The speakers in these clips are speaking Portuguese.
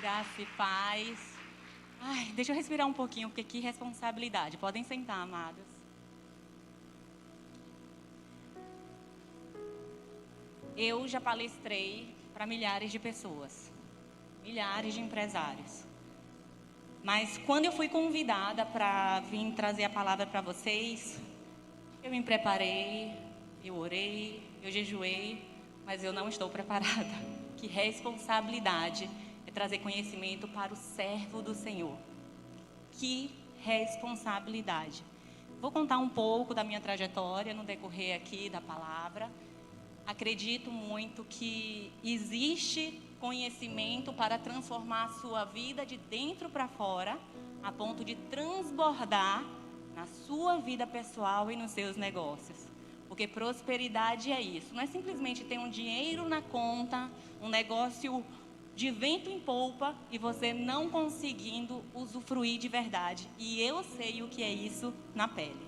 Graça e paz. Ai, deixa eu respirar um pouquinho, porque que responsabilidade. Podem sentar, amados. Eu já palestrei para milhares de pessoas, milhares de empresários. Mas quando eu fui convidada para vir trazer a palavra para vocês, eu me preparei, eu orei, eu jejuei, mas eu não estou preparada. Que responsabilidade é trazer conhecimento para o servo do Senhor. Que responsabilidade. Vou contar um pouco da minha trajetória no decorrer aqui da palavra. Acredito muito que existe conhecimento para transformar a sua vida de dentro para fora, a ponto de transbordar na sua vida pessoal e nos seus negócios. Porque prosperidade é isso, não é simplesmente ter um dinheiro na conta, um negócio de vento em polpa e você não conseguindo usufruir de verdade. E eu sei o que é isso na pele.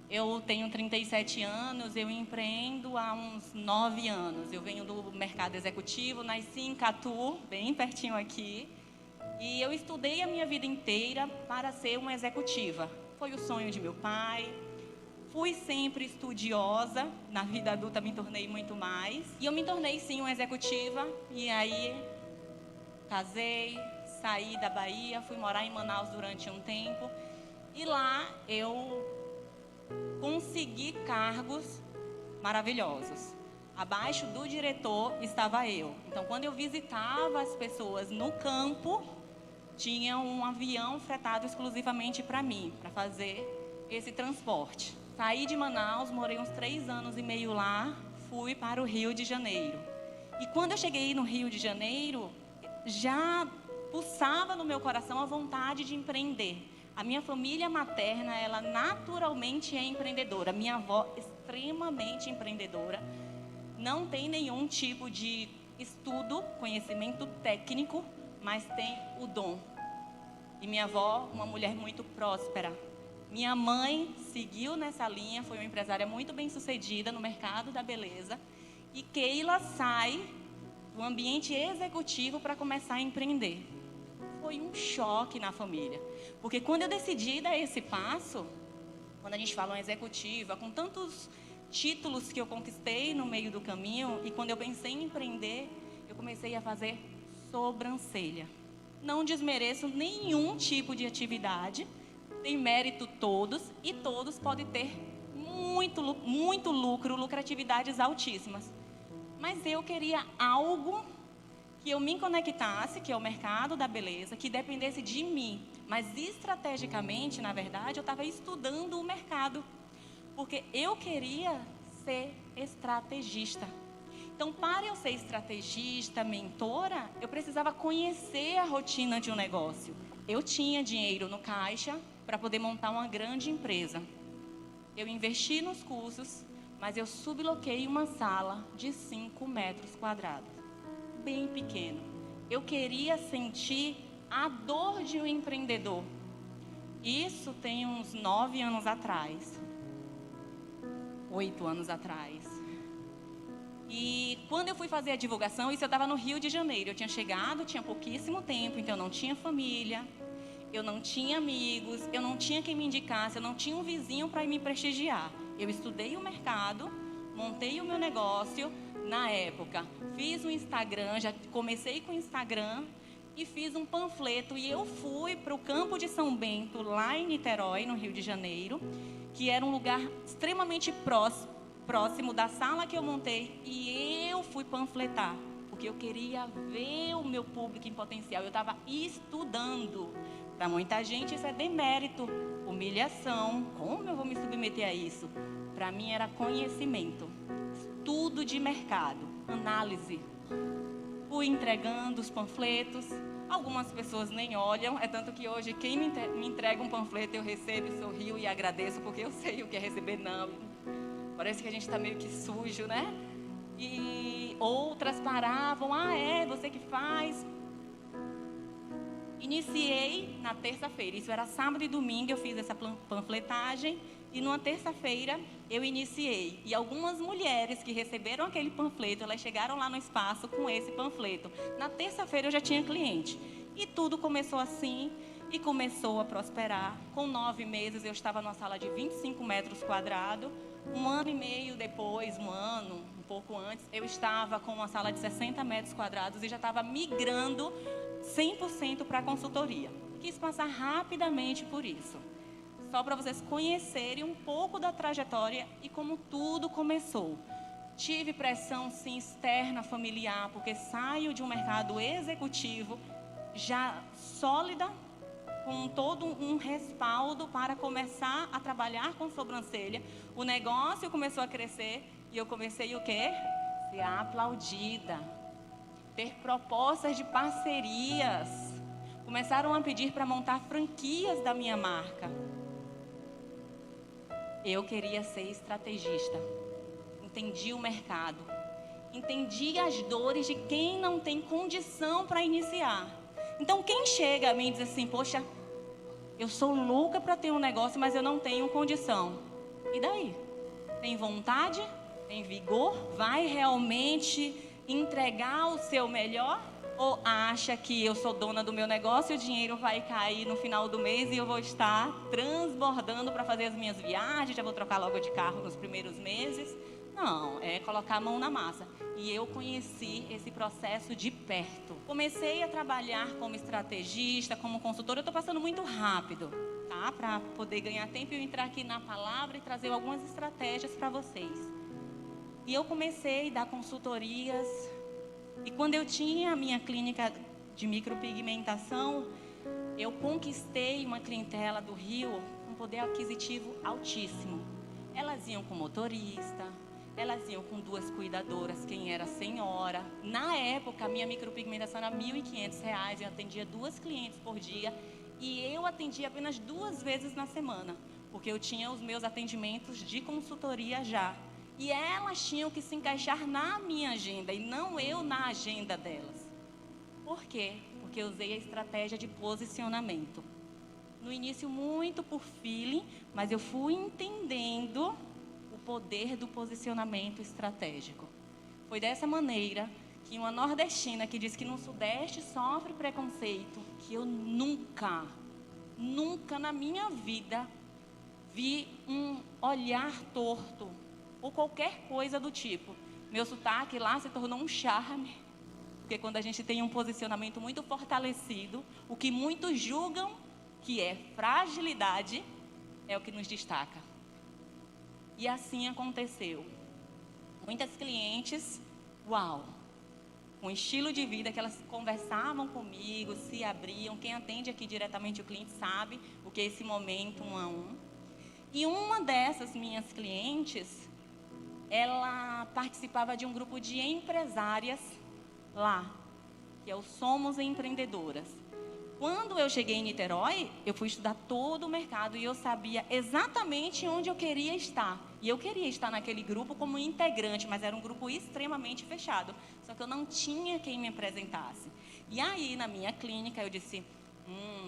Eu tenho 37 anos, eu empreendo há uns 9 anos. Eu venho do mercado executivo, nasci em Catu, bem pertinho aqui. E eu estudei a minha vida inteira para ser uma executiva. Foi o sonho de meu pai. Fui sempre estudiosa, na vida adulta me tornei muito mais. E eu me tornei sim uma executiva. E aí casei, saí da Bahia, fui morar em Manaus durante um tempo. E lá eu consegui cargos maravilhosos. Abaixo do diretor estava eu. Então, quando eu visitava as pessoas no campo, tinha um avião fretado exclusivamente para mim, para fazer esse transporte. Saí de Manaus, morei uns 3 anos e meio lá, fui para o Rio de Janeiro. E quando eu cheguei no Rio de Janeiro, já pulsava no meu coração a vontade de empreender. A minha família materna, ela naturalmente é empreendedora. Minha avó, extremamente empreendedora. Não tem nenhum tipo de estudo, conhecimento técnico, mas tem o dom. E minha avó, uma mulher muito próspera. Minha mãe seguiu nessa linha, foi uma empresária muito bem sucedida no mercado da beleza. E Keila sai do ambiente executivo para começar a empreender. Foi um choque na família. Porque quando eu decidi dar esse passo, quando a gente fala uma executiva, com tantos títulos que eu conquistei no meio do caminho, e quando eu pensei em empreender, eu comecei a fazer sobrancelha. Não desmereço nenhum tipo de atividade, tem mérito todos, e todos podem ter muito lucro, lucratividades altíssimas. Mas eu queria algo que eu me conectasse, que é o mercado da beleza, que dependesse de mim. Mas estrategicamente, na verdade, eu estava estudando o mercado. Porque eu queria ser estrategista. Então, para eu ser estrategista, mentora, eu precisava conhecer a rotina de um negócio. Eu tinha dinheiro no caixa para poder montar uma grande empresa. Eu investi nos cursos, mas eu subloquei uma sala de 5 metros quadrados. Bem pequeno. Eu queria sentir a dor de um empreendedor. Isso tem uns 9 anos atrás. 8 anos atrás. E quando eu fui fazer a divulgação, isso eu estava no Rio de Janeiro. Eu tinha chegado, tinha pouquíssimo tempo, então eu não tinha família, eu não tinha amigos, eu não tinha quem me indicasse, eu não tinha um vizinho para me prestigiar. Eu estudei o mercado, montei o meu negócio. Na época, fiz um Instagram, já comecei com o Instagram e fiz um panfleto. E eu fui para o campo de São Bento, lá em Niterói, no Rio de Janeiro, que era um lugar extremamente próximo da sala que eu montei. E eu fui panfletar, porque eu queria ver o meu público em potencial. Eu estava estudando. Para muita gente isso é demérito, humilhação. Como eu vou me submeter a isso? Para mim era conhecimento. Tudo de mercado, análise. Fui entregando os panfletos. Algumas pessoas nem olham. É tanto que hoje quem me entrega um panfleto eu recebo, sorrio e agradeço, porque eu sei o que é receber não. Parece que a gente está meio que sujo, né? E outras paravam. Ah, é? Você que faz? Iniciei na terça-feira. Isso era sábado e domingo. Eu fiz essa panfletagem. E numa terça-feira eu iniciei. E algumas mulheres que receberam aquele panfleto, elas chegaram lá no espaço com esse panfleto. Na terça-feira eu já tinha cliente. E tudo começou assim e começou a prosperar. Com 9 meses eu estava numa sala de 25 metros quadrados. 1 ano e meio depois, 1 ano, um pouco antes, eu estava com uma sala de 60 metros quadrados e já estava migrando 100% para a consultoria. Quis passar rapidamente por isso. Só para vocês conhecerem um pouco da trajetória e como tudo começou. Tive pressão, sim, externa, familiar, porque saio de um mercado executivo já sólida, com todo um respaldo para começar a trabalhar com sobrancelha. O negócio começou a crescer e eu comecei o quê? Ser aplaudida. Ter propostas de parcerias. Começaram a pedir para montar franquias da minha marca. Eu queria ser estrategista. Entendi o mercado. Entendi as dores de quem não tem condição para iniciar. Então, quem chega a mim e diz assim, poxa, eu sou louca para ter um negócio, mas eu não tenho condição. E daí? Tem vontade? Tem vigor? Vai realmente entregar o seu melhor? Ou acha que eu sou dona do meu negócio e o dinheiro vai cair no final do mês e eu vou estar transbordando para fazer as minhas viagens, já vou trocar logo de carro nos primeiros meses? Não, é colocar a mão na massa. E eu conheci esse processo de perto. Comecei a trabalhar como estrategista, como consultora. Eu estou passando muito rápido, tá? Para poder ganhar tempo e eu entrar aqui na palavra e trazer algumas estratégias para vocês. E eu comecei a dar consultorias. E quando eu tinha a minha clínica de micropigmentação, eu conquistei uma clientela do Rio com poder aquisitivo altíssimo. Elas iam com motorista, elas iam com 2 cuidadoras, quem era senhora. Na época, a minha micropigmentação era R$ 1.500, eu atendia 2 clientes por dia e eu atendia apenas 2 vezes na semana, porque eu tinha os meus atendimentos de consultoria já. E elas tinham que se encaixar na minha agenda e não eu na agenda delas. Por quê? Porque eu usei a estratégia de posicionamento. No início, muito por feeling, mas eu fui entendendo o poder do posicionamento estratégico. Foi dessa maneira que uma nordestina que diz que no Sudeste sofre preconceito, que eu nunca na minha vida vi um olhar torto ou qualquer coisa do tipo. Meu sotaque lá se tornou um charme, porque quando a gente tem um posicionamento muito fortalecido, o que muitos julgam que é fragilidade, é o que nos destaca. E assim aconteceu. Muitas clientes, uau, um estilo de vida que elas conversavam comigo, se abriam. Quem atende aqui diretamente o cliente sabe o que é esse momento 1 a 1. E uma dessas minhas clientes, ela participava de um grupo de empresárias lá, que é o Somos Empreendedoras. Quando eu cheguei em Niterói, eu fui estudar todo o mercado e eu sabia exatamente onde eu queria estar. E eu queria estar naquele grupo como integrante, mas era um grupo extremamente fechado. Só que eu não tinha quem me apresentasse. E aí, na minha clínica, eu disse,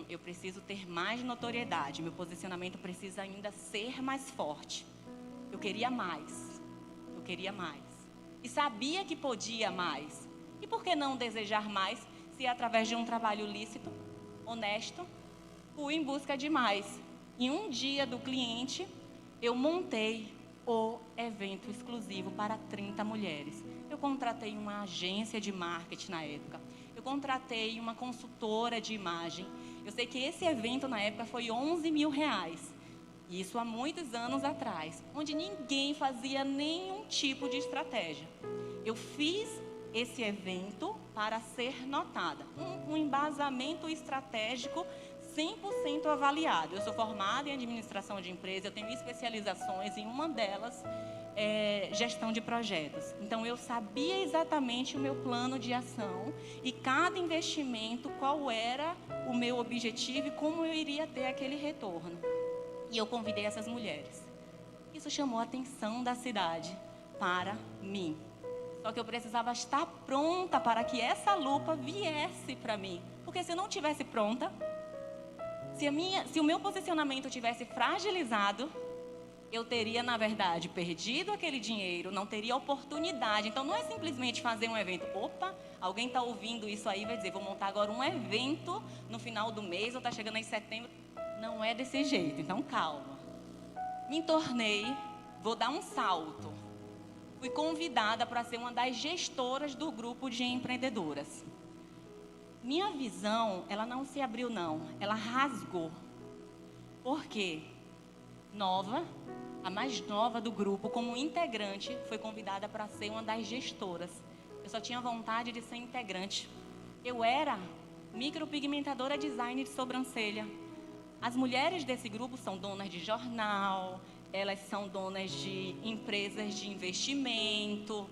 eu preciso ter mais notoriedade, meu posicionamento precisa ainda ser mais forte. Eu queria mais. E sabia que podia mais. E por que não desejar mais, se através de um trabalho lícito, honesto, fui em busca de mais. Em um dia do cliente, eu montei o evento exclusivo para 30 mulheres. Eu contratei uma agência de marketing na época. Eu contratei uma consultora de imagem. Eu sei que esse evento na época foi R$11 mil. Isso há muitos anos atrás, onde ninguém fazia nenhum tipo de estratégia. Eu fiz esse evento para ser notada. Um embasamento estratégico 100% avaliado. Eu sou formada em administração de empresa, eu tenho especializações, em uma delas gestão de projetos. Então, eu sabia exatamente o meu plano de ação e cada investimento, qual era o meu objetivo e como eu iria ter aquele retorno. E eu convidei essas mulheres. Isso chamou a atenção da cidade para mim. Só que eu precisava estar pronta para que essa lupa viesse para mim. Porque se eu não estivesse pronta, se o meu posicionamento tivesse fragilizado, eu teria, na verdade, perdido aquele dinheiro, não teria oportunidade. Então, não é simplesmente fazer um evento. Opa, alguém está ouvindo isso aí e vai dizer, vou montar agora um evento no final do mês, ou está chegando em setembro. Não é desse jeito, então calma. Me tornei, vou dar um salto. Fui convidada para ser uma das gestoras do grupo de empreendedoras. Minha visão, ela não se abriu não, ela rasgou. Por quê? Nova, a mais nova do grupo, como integrante, foi convidada para ser uma das gestoras. Eu só tinha vontade de ser integrante. Eu era micropigmentadora design de sobrancelha. As mulheres desse grupo são donas de jornal, elas são donas de empresas de investimento.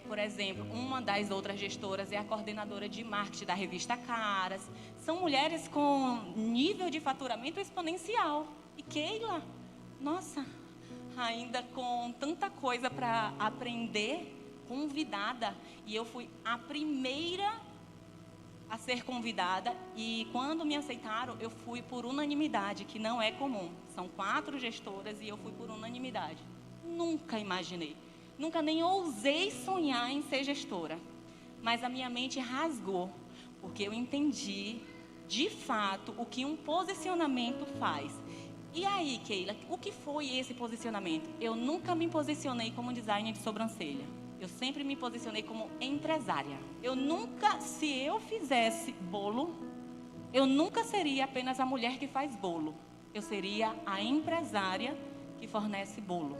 Por exemplo, uma das outras gestoras é a coordenadora de marketing da revista Caras. São mulheres com nível de faturamento exponencial. E Keila, nossa, ainda com tanta coisa para aprender, convidada. E eu fui a primeira a ser convidada. E quando me aceitaram, eu fui por unanimidade, que não é comum. São 4 gestoras e eu fui por unanimidade. Nunca imaginei. Nunca nem ousei sonhar em ser gestora. Mas a minha mente rasgou, porque eu entendi, de fato, o que um posicionamento faz. E aí, Keila, o que foi esse posicionamento? Eu nunca me posicionei como designer de sobrancelha. Eu sempre me posicionei como empresária. Eu nunca, se eu fizesse bolo, eu nunca seria apenas a mulher que faz bolo. Eu seria a empresária que fornece bolo.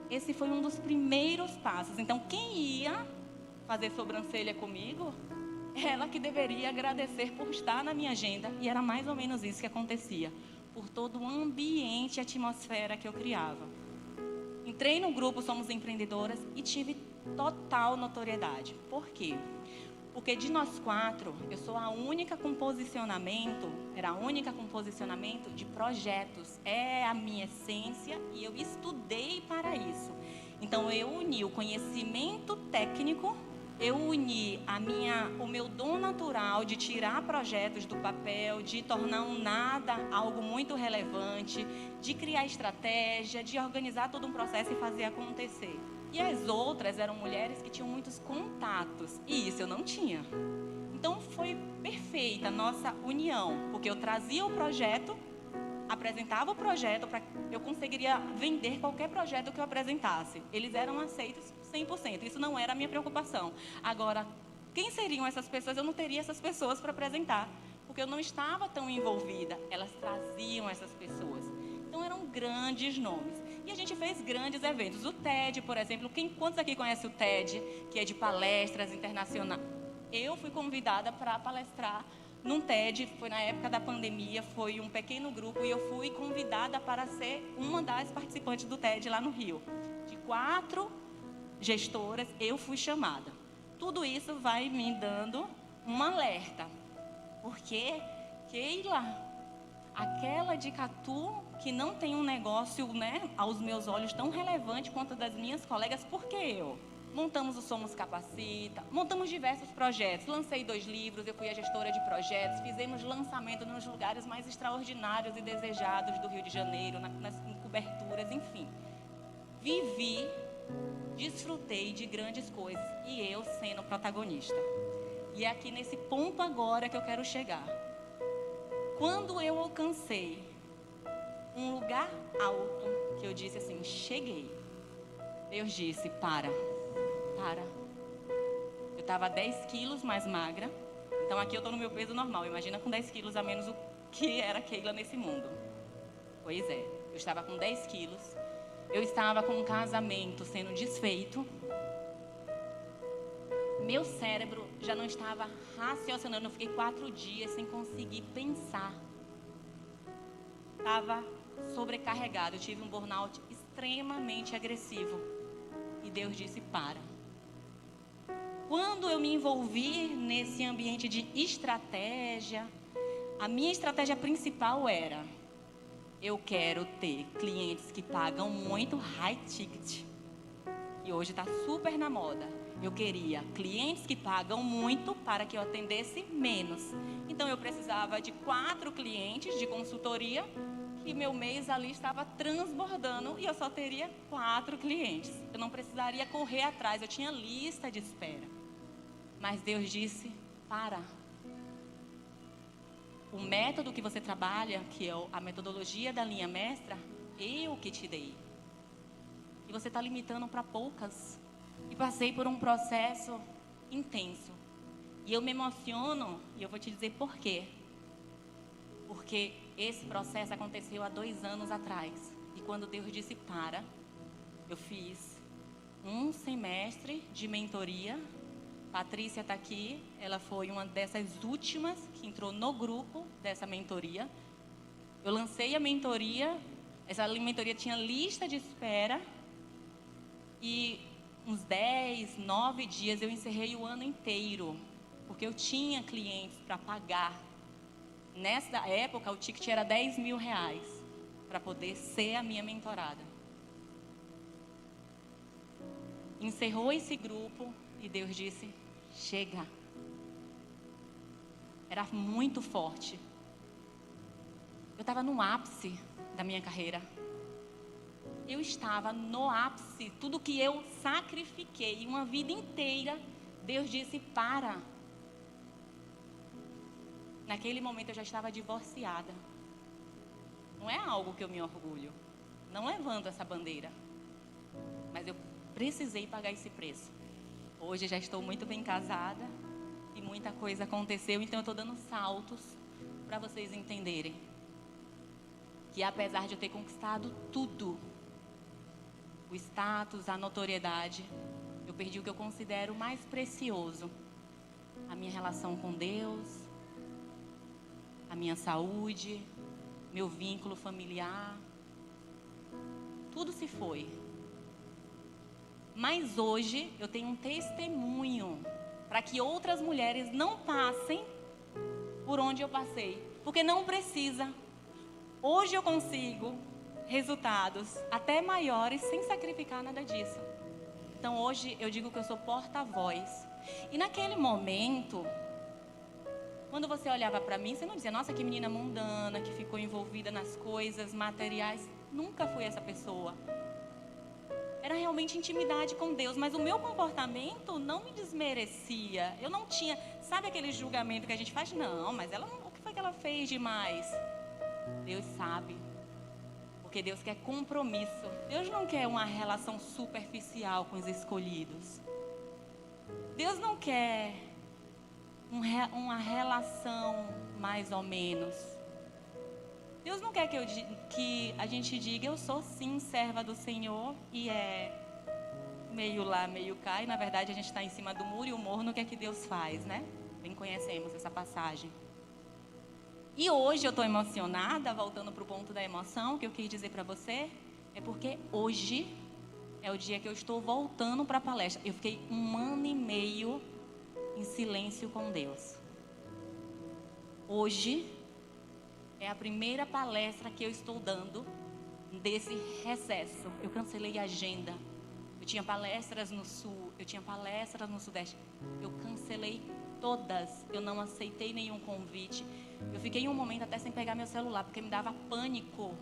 Esse foi um dos primeiros passos. Então, quem ia fazer sobrancelha comigo, ela que deveria agradecer por estar na minha agenda. E era mais ou menos isso que acontecia, por todo o ambiente e atmosfera que eu criava. Entrei no grupo Somos Empreendedoras e tive total notoriedade. Por quê? Porque de nós 4, eu sou a única com posicionamento, era a única com posicionamento de projetos. É a minha essência e eu estudei para isso. Então, eu uni o conhecimento técnico, eu uni o meu dom natural de tirar projetos do papel, de tornar um nada algo muito relevante, de criar estratégia, de organizar todo um processo e fazer acontecer. E as outras eram mulheres que tinham muitos contatos, e isso eu não tinha. Então, foi perfeita a nossa união, porque eu trazia o projeto, apresentava o projeto, eu conseguiria vender qualquer projeto que eu apresentasse. Eles eram aceitos 100%, isso não era a minha preocupação. Agora, quem seriam essas pessoas? Eu não teria essas pessoas para apresentar, porque eu não estava tão envolvida. Elas traziam essas pessoas. Então, eram grandes nomes. E a gente fez grandes eventos. O TED, por exemplo, quantos aqui conhecem o TED, que é de palestras internacionais? Eu fui convidada para palestrar num TED, foi na época da pandemia, foi um pequeno grupo, e eu fui convidada para ser uma das participantes do TED lá no Rio. De 4 gestoras, eu fui chamada. Tudo isso vai me dando um alerta. Porque, Keila, aquela de Catu, que não tem um negócio, né, aos meus olhos tão relevante quanto das minhas colegas, por que eu? Montamos o Somos Capacita, montamos diversos projetos, lancei 2 livros, eu fui a gestora de projetos, fizemos lançamento nos lugares mais extraordinários e desejados do Rio de Janeiro, nas coberturas, enfim. Vivi, desfrutei de grandes coisas e eu sendo protagonista. E é aqui nesse ponto agora que eu quero chegar. Quando eu alcancei um lugar alto, que eu disse assim, cheguei. Deus disse, para. Eu estava 10 quilos mais magra, então aqui eu estou no meu peso normal. Imagina com 10 quilos a menos o que era Keila nesse mundo. Pois é, eu estava com 10 quilos, eu estava com um casamento sendo desfeito, meu cérebro já não estava raciocinando, eu fiquei 4 dias sem conseguir pensar. Estava sobrecarregado, eu tive um burnout extremamente agressivo. E Deus disse, para. Quando eu me envolvi nesse ambiente de estratégia, a minha estratégia principal era, eu quero ter clientes que pagam muito high ticket. E hoje está super na moda. Eu queria clientes que pagam muito para que eu atendesse menos. Então, eu precisava de 4 clientes de consultoria que meu mês ali estava transbordando e eu só teria 4 clientes. Eu não precisaria correr atrás, eu tinha lista de espera. Mas Deus disse, para. O método que você trabalha, que é a metodologia da linha mestra, eu que te dei. E você está limitando para poucas. E passei por um processo intenso. E eu me emociono, e eu vou te dizer por quê. Porque esse processo aconteceu há 2 anos atrás. E quando Deus disse para, eu fiz um semestre de mentoria. Patrícia está aqui, ela foi uma dessas últimas que entrou no grupo dessa mentoria. Eu lancei a mentoria, essa mentoria tinha lista de espera. E uns 10, 9 dias eu encerrei o ano inteiro. Porque eu tinha clientes para pagar. Nessa época, o ticket era R$10.000 para poder ser a minha mentorada. Encerrou esse grupo e Deus disse, chega. Era muito forte. Eu estava no ápice da minha carreira. Eu estava no ápice. Tudo que eu sacrifiquei uma vida inteira, Deus disse, para. Naquele momento eu já estava divorciada. Não é algo que eu me orgulho. Não levanto essa bandeira. Mas eu precisei pagar esse preço. Hoje já estou muito bem casada. E muita coisa aconteceu. Então eu estou dando saltos para vocês entenderem. Que apesar de eu ter conquistado tudo. O status, a notoriedade. Eu perdi o que eu considero mais precioso. A minha relação com Deus. A minha saúde, meu vínculo familiar, tudo se foi. Mas hoje eu tenho um testemunho para que outras mulheres não passem por onde eu passei, porque não precisa. Hoje eu consigo resultados até maiores sem sacrificar nada disso. Então hoje eu digo que eu sou porta-voz. E naquele momento, quando você olhava para mim, você não dizia, nossa, que menina mundana, que ficou envolvida nas coisas materiais. Nunca fui essa pessoa. Era realmente intimidade com Deus, mas o meu comportamento não me desmerecia. Eu não tinha, sabe aquele julgamento que a gente faz? Não, mas ela, o que foi que ela fez demais? Deus sabe. Porque Deus quer compromisso. Deus não quer uma relação superficial com os escolhidos. Deus não quer uma relação mais ou menos. Deus não quer que a gente diga, eu sou sim serva do Senhor, e é meio lá, meio cá, e na verdade a gente está em cima do muro e o morno, o que é que Deus faz, né? Bem conhecemos essa passagem. E hoje eu estou emocionada, voltando para o ponto da emoção, que eu quis dizer para você, é porque hoje é o dia que eu estou voltando para a palestra. Eu fiquei 1 ano e meio em silêncio com Deus. Hoje é a primeira palestra que eu estou dando desse recesso. Eu cancelei a agenda. Eu tinha palestras no Sul, eu tinha palestras no Sudeste. Eu cancelei todas. Eu não aceitei nenhum convite. Eu fiquei um momento até sem pegar meu celular, porque me dava pânico.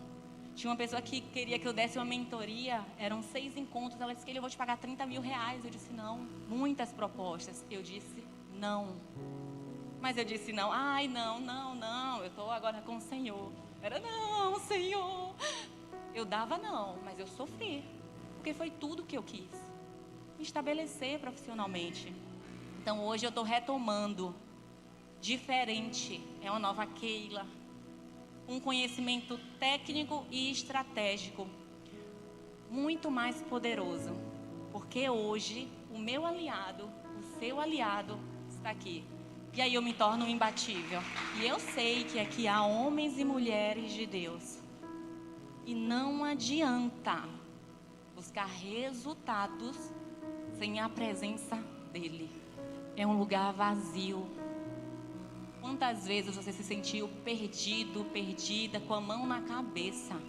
Tinha uma pessoa que queria que eu desse uma mentoria. Eram 6 encontros. Ela disse que eu vou te pagar R$30.000. Eu disse não. Muitas propostas. Eu disse não. Mas eu disse não. Ai, não. Eu estou agora com o Senhor. Era não, Senhor. Eu dava não, mas eu sofri. Porque foi tudo que eu quis. Me estabelecer profissionalmente. Então hoje eu estou retomando. Diferente. É uma nova Keila. Um conhecimento técnico e estratégico muito mais poderoso, porque hoje o meu aliado, o seu aliado está aqui, e aí eu me torno imbatível. E eu sei que aqui há homens e mulheres de Deus, e não adianta buscar resultados sem a presença dele. É um lugar vazio. Quantas vezes você se sentiu perdido, perdida, com a mão na cabeça?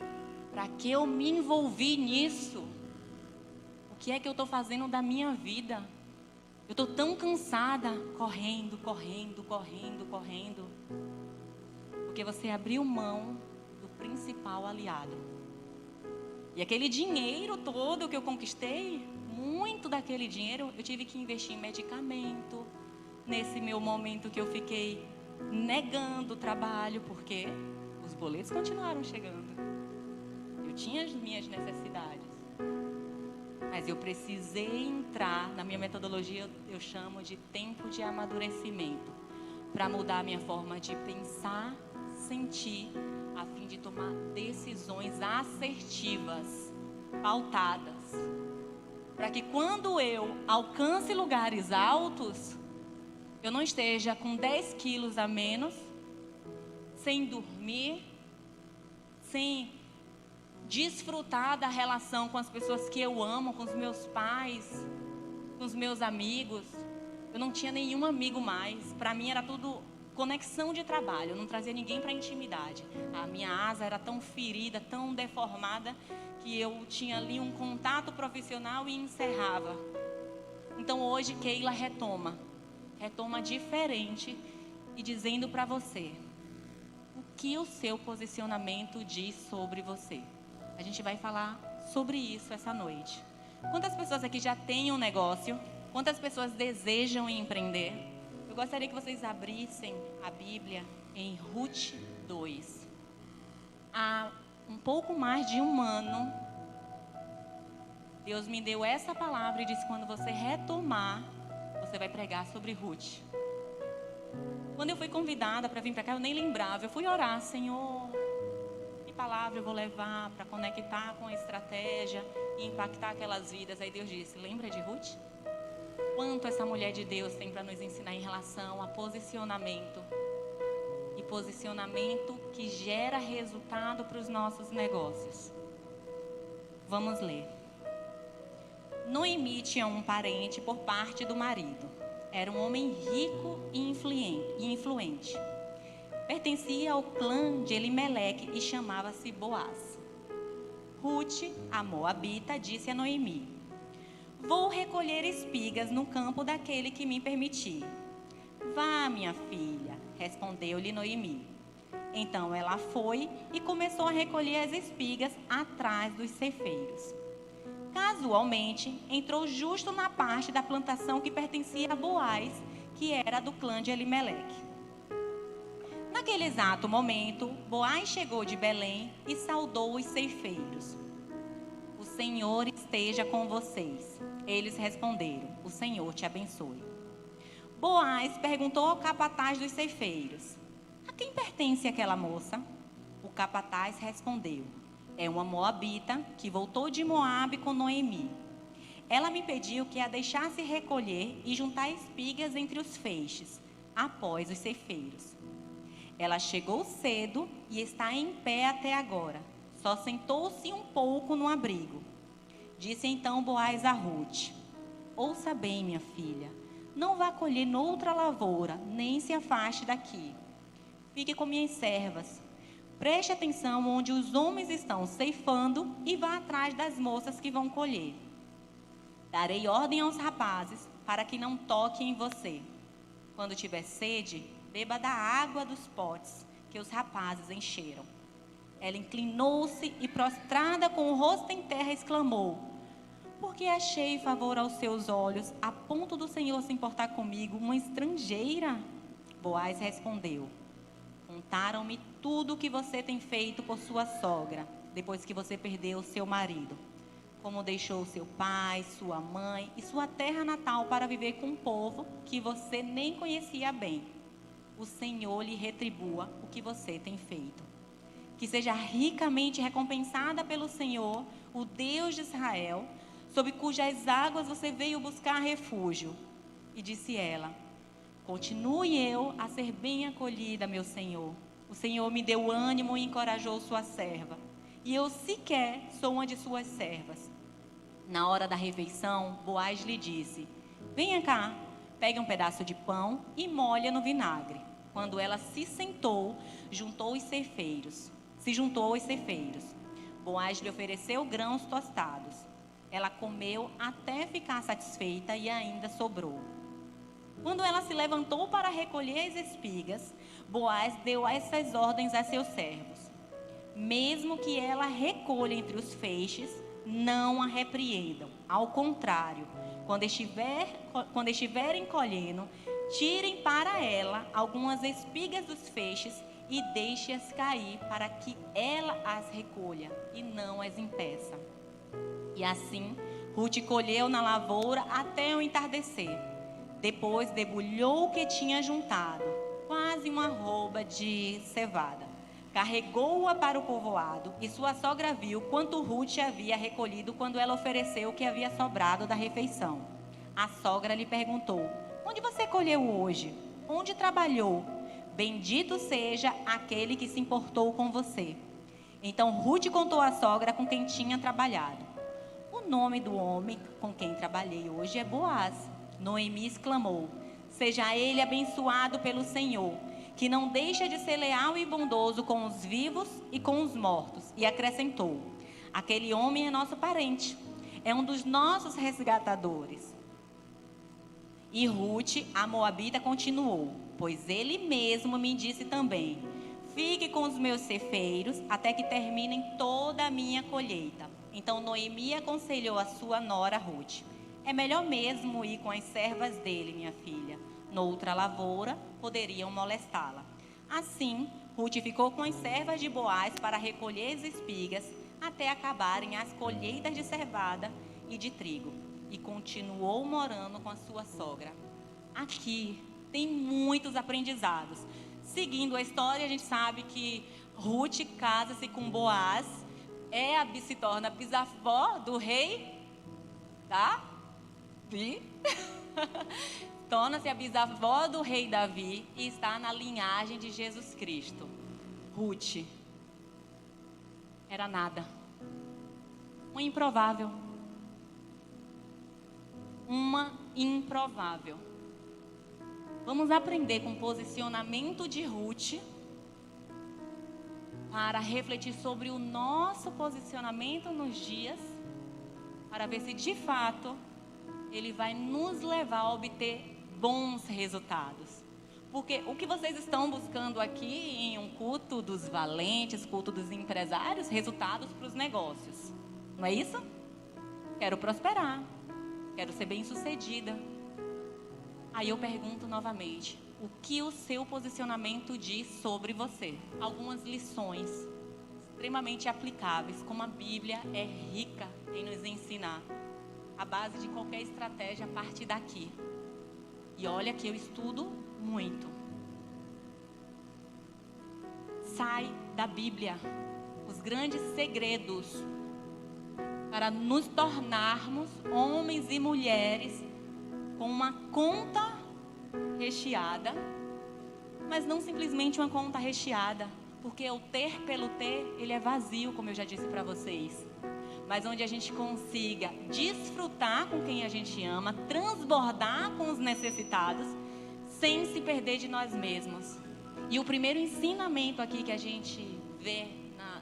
Para que eu me envolvi nisso? O que é que eu estou fazendo da minha vida? Eu estou tão cansada, correndo. Porque você abriu mão do principal aliado. E aquele dinheiro todo que eu conquistei, muito daquele dinheiro eu tive que investir em medicamento. Nesse meu momento que eu fiquei negando o trabalho, porque os boletos continuaram chegando. Eu tinha as minhas necessidades. Mas eu precisei entrar, na minha metodologia eu chamo de tempo de amadurecimento, para mudar a minha forma de pensar, sentir, a fim de tomar decisões assertivas, pautadas. Para que quando eu alcance lugares altos, eu não esteja com 10 quilos a menos, sem dormir, sem desfrutar da relação com as pessoas que eu amo, com os meus pais, com os meus amigos. Eu não tinha nenhum amigo mais. Para mim era tudo conexão de trabalho. Eu não trazia ninguém para intimidade. A minha asa era tão ferida, tão deformada, que eu tinha ali um contato profissional e encerrava. Então hoje Keila retoma diferente e dizendo para você o que o seu posicionamento diz sobre você. A gente vai falar sobre isso essa noite. Quantas pessoas aqui já têm um negócio? Quantas pessoas desejam empreender? Eu gostaria que vocês abrissem a Bíblia em Ruth 2. Há um pouco mais de um ano, Deus me deu essa palavra e disse: quando você retomar, você vai pregar sobre Ruth. Quando eu fui convidada para vir para cá, eu nem lembrava. Eu fui orar: Senhor, que palavra eu vou levar para conectar com a estratégia e impactar aquelas vidas? Aí Deus disse: lembra de Ruth? Quanto essa mulher de Deus tem para nos ensinar em relação a posicionamento. E posicionamento que gera resultado para os nossos negócios. Vamos ler. Noemi tinha um parente por parte do marido. Era um homem rico e influente. Pertencia ao clã de Elimeleque e chamava-se Boaz. Ruth, a moabita, disse a Noemi: vou recolher espigas no campo daquele que me permitir. Vá, minha filha, respondeu-lhe Noemi. Então ela foi e começou a recolher as espigas atrás dos ceifeiros. Casualmente, entrou justo na parte da plantação que pertencia a Boaz, que era do clã de Elimeleque. Naquele exato momento, Boaz chegou de Belém e saudou os ceifeiros. O Senhor esteja com vocês. Eles responderam: o Senhor te abençoe. Boaz perguntou ao capataz dos ceifeiros: a quem pertence aquela moça? O capataz respondeu: é uma moabita que voltou de Moabe com Noemi. Ela me pediu que a deixasse recolher e juntar espigas entre os feixes, após os ceifeiros. Ela chegou cedo e está em pé até agora. Só sentou-se um pouco no abrigo. Disse então Boaz a Ruth: ouça bem, minha filha, não vá colher noutra lavoura, nem se afaste daqui. Fique com minhas servas. Preste atenção onde os homens estão ceifando e vá atrás das moças que vão colher. Darei ordem aos rapazes para que não toquem em você. Quando tiver sede, beba da água dos potes que os rapazes encheram. Ela inclinou-se e, prostrada com o rosto em terra, exclamou: porque achei favor aos seus olhos, a ponto do Senhor se importar comigo, uma estrangeira? Boaz respondeu: contaram-me tudo o que você tem feito por sua sogra, depois que você perdeu seu marido. Como deixou seu pai, sua mãe e sua terra natal para viver com um povo que você nem conhecia bem. O Senhor lhe retribua o que você tem feito. Que seja ricamente recompensada pelo Senhor, o Deus de Israel, sob cujas águas você veio buscar refúgio. E disse ela: continue eu a ser bem acolhida, meu Senhor. O Senhor me deu ânimo e encorajou sua serva. E eu sequer sou uma de suas servas. Na hora da refeição, Boaz lhe disse: venha cá, pegue um pedaço de pão e molha no vinagre. Quando ela se sentou, se juntou aos ceifeiros. Boaz lhe ofereceu grãos tostados. Ela comeu até ficar satisfeita e ainda sobrou. Quando ela se levantou para recolher as espigas, Boaz deu essas ordens a seus servos: mesmo que ela recolha entre os feixes, não a repreendam. Ao contrário, quando estiverem colhendo, tirem para ela algumas espigas dos feixes e deixe-as cair para que ela as recolha e não as impeça. E assim, Ruth colheu na lavoura até o entardecer. Depois debulhou o que tinha juntado, quase uma arroba de cevada. Carregou-a para o povoado e sua sogra viu quanto Ruth havia recolhido quando ela ofereceu o que havia sobrado da refeição. A sogra lhe perguntou: onde você colheu hoje? Onde trabalhou? Bendito seja aquele que se importou com você. Então Ruth contou à sogra com quem tinha trabalhado. O nome do homem com quem trabalhei hoje é Boaz. Noemi exclamou: seja ele abençoado pelo Senhor, que não deixa de ser leal e bondoso com os vivos e com os mortos. E acrescentou: aquele homem é nosso parente, é um dos nossos resgatadores. E Ruth, a moabita, continuou: pois ele mesmo me disse também: fique com os meus ceifeiros até que terminem toda a minha colheita. Então Noemi aconselhou a sua nora Ruth: é melhor mesmo ir com as servas dele, minha filha. Noutra lavoura, poderiam molestá-la. Assim, Ruth ficou com as servas de Boaz para recolher as espigas até acabarem as colheitas de cevada e de trigo. E continuou morando com a sua sogra. Aqui tem muitos aprendizados. Seguindo a história, a gente sabe que Ruth casa-se com Boaz, se torna bisavó do rei Davi. Torna-se a bisavó do rei Davi e está na linhagem de Jesus Cristo. Ruth era nada, uma improvável. Vamos aprender com o posicionamento de Ruth para refletir sobre o nosso posicionamento nos dias, para ver se de fato ele vai nos levar a obter bons resultados. Porque o que vocês estão buscando aqui em um culto dos valentes, culto dos empresários, resultados para os negócios. Não é isso? Quero prosperar. Quero ser bem-sucedida. Aí eu pergunto novamente: o que o seu posicionamento diz sobre você? Algumas lições extremamente aplicáveis, como a Bíblia é rica em nos ensinar. A base de qualquer estratégia parte daqui. E olha que eu estudo muito. Sai da Bíblia os grandes segredos para nos tornarmos homens e mulheres com uma conta recheada, mas não simplesmente uma conta recheada, porque o ter pelo ter, ele é vazio, como eu já disse para vocês. Mas onde a gente consiga desfrutar com quem a gente ama, transbordar com os necessitados, sem se perder de nós mesmos. E o primeiro ensinamento aqui que a gente vê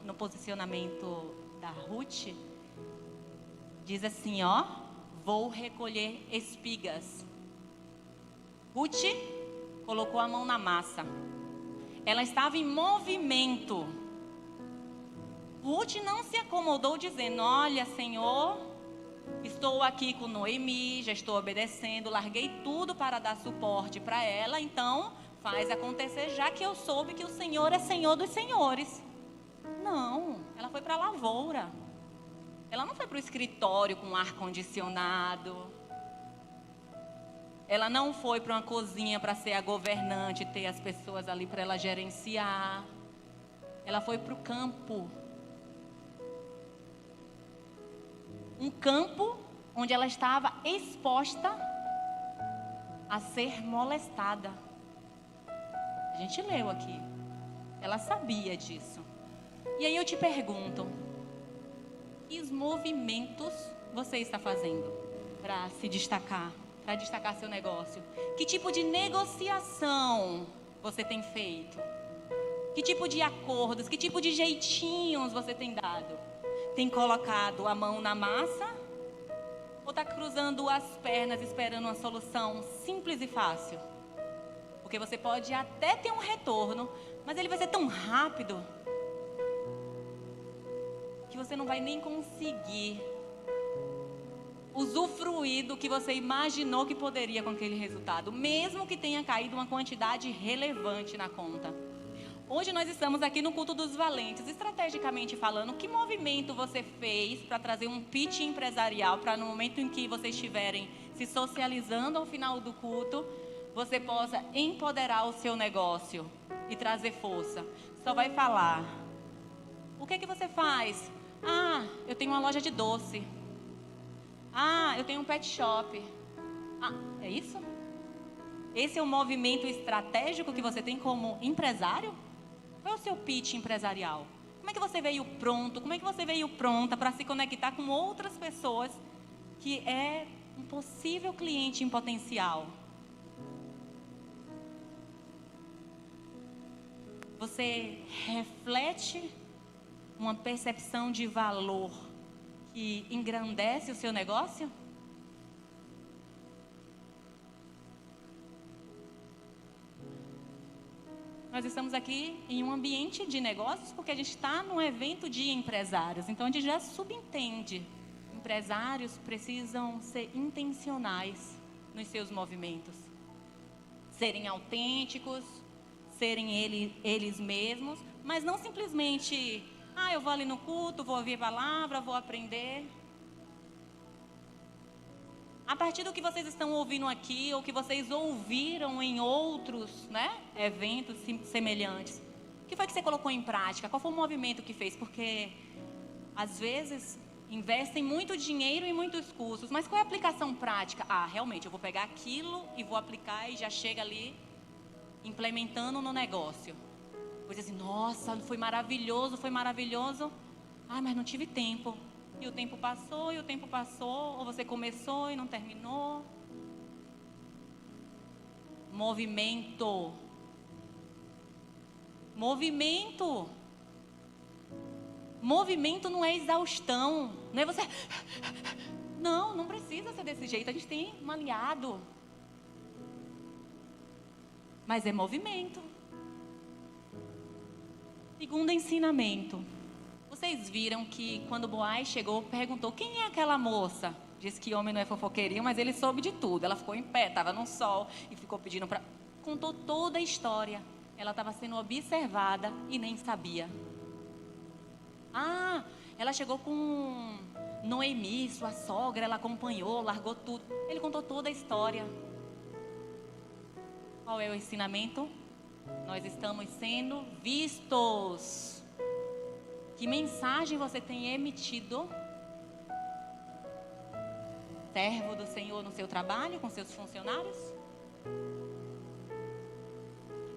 no posicionamento da Ruth, diz assim, ó: vou recolher espigas. Ruth colocou a mão na massa. Ela estava em movimento. Ruth não se acomodou dizendo: olha, Senhor, estou aqui com Noemi, já estou obedecendo, larguei tudo para dar suporte para ela, então faz acontecer, já que eu soube que o Senhor é Senhor dos senhores. Não, ela foi para a lavoura. Ela não foi para o escritório com ar-condicionado. Ela não foi para uma cozinha para ser a governante, ter as pessoas ali para ela gerenciar. Ela foi para o campo. Um campo onde ela estava exposta a ser molestada. A gente leu aqui. Ela sabia disso. E aí eu te pergunto: que movimentos você está fazendo para se destacar, para destacar seu negócio? Que tipo de negociação você tem feito? Que tipo de acordos, que tipo de jeitinhos você tem dado? Tem colocado a mão na massa? Ou está cruzando as pernas esperando uma solução simples e fácil? Porque você pode até ter um retorno, mas ele vai ser tão rápido que você não vai nem conseguir usufruir do que você imaginou que poderia com aquele resultado, mesmo que tenha caído uma quantidade relevante na conta. Hoje nós estamos aqui no culto dos valentes. Estrategicamente falando, que movimento você fez para trazer um pitch empresarial para no momento em que vocês estiverem se socializando ao final do culto, você possa empoderar o seu negócio e trazer força? Só vai falar. O que é que você faz? Ah, eu tenho uma loja de doce. Ah, eu tenho um pet shop. Ah, é isso? Esse é o movimento estratégico que você tem como empresário? Qual é o seu pitch empresarial? Como é que você veio pronto? Como é que você veio pronta para se conectar com outras pessoas que é um possível cliente em potencial? Você reflete uma percepção de valor que engrandece o seu negócio? Nós estamos aqui em um ambiente de negócios porque a gente está num evento de empresários. Então, a gente já subentende. Empresários precisam ser intencionais nos seus movimentos. Serem autênticos, serem eles mesmos, mas não simplesmente, eu vou ali no culto, vou ouvir a palavra, vou aprender. A partir do que vocês estão ouvindo aqui, ou que vocês ouviram em outros, eventos semelhantes, o que foi que você colocou em prática? Qual foi o movimento que fez? Porque, às vezes, investem muito dinheiro em muitos cursos, mas qual é a aplicação prática? Realmente, eu vou pegar aquilo e vou aplicar e já chega ali, implementando no negócio. Vou dizer assim, nossa, foi maravilhoso, mas não tive tempo. E o tempo passou, ou você começou e não terminou. Movimento. Movimento não é exaustão. Não é você... Não precisa ser desse jeito. A gente tem um aliado. Mas é movimento. Segundo ensinamento. Vocês viram que quando Boaz chegou, perguntou, quem é aquela moça? Disse que homem não é fofoqueirinho, mas ele soube de tudo. Ela ficou em pé, estava no sol e ficou pedindo para... Contou toda a história. Ela estava sendo observada e nem sabia. Ela chegou com Noemi, sua sogra, ela acompanhou, largou tudo. Ele contou toda a história. Qual é o ensinamento? Nós estamos sendo vistos. Que mensagem você tem emitido? Servo do Senhor no seu trabalho, com seus funcionários?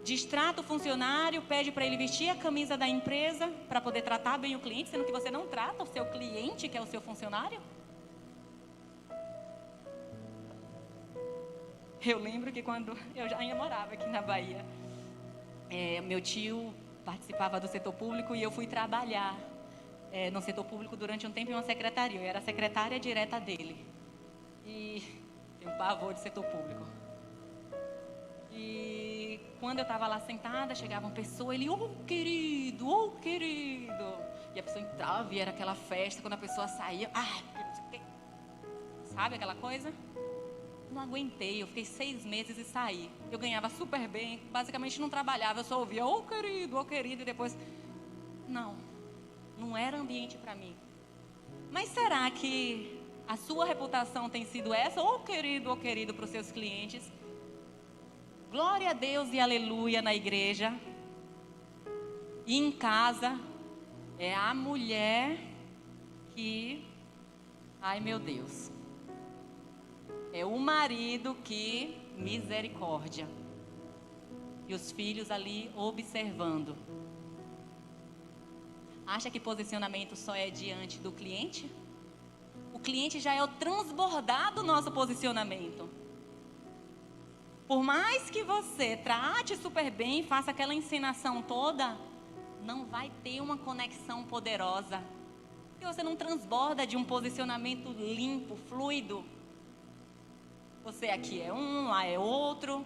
Distrata o funcionário, pede para ele vestir a camisa da empresa para poder tratar bem o cliente, sendo que você não trata o seu cliente, que é o seu funcionário? Eu lembro que quando eu já morava aqui na Bahia, meu tio participava do setor público e eu fui trabalhar no setor público durante um tempo em uma secretaria. Eu era a secretária direta dele. E tenho um pavor de setor público. E quando eu estava lá sentada, chegava uma pessoa, ele, querido, querido. E a pessoa entrava e era aquela festa, quando a pessoa saía, sabe aquela coisa? Não aguentei, eu fiquei 6 meses e saí. Eu ganhava super bem, basicamente não trabalhava, eu só ouvia, querido, e depois... Não era ambiente para mim. Mas será que a sua reputação tem sido essa? Querido, para os seus clientes? Glória a Deus e aleluia na igreja. E em casa, é a mulher que... Ai, meu Deus. É o marido que, misericórdia. E os filhos ali observando. Acha que posicionamento só é diante do cliente? O cliente já é o transbordar do nosso posicionamento. Por mais que você trate super bem, faça aquela encenação toda, não vai ter uma conexão poderosa. Porque você não transborda de um posicionamento limpo, fluido. Você aqui é um, lá é outro.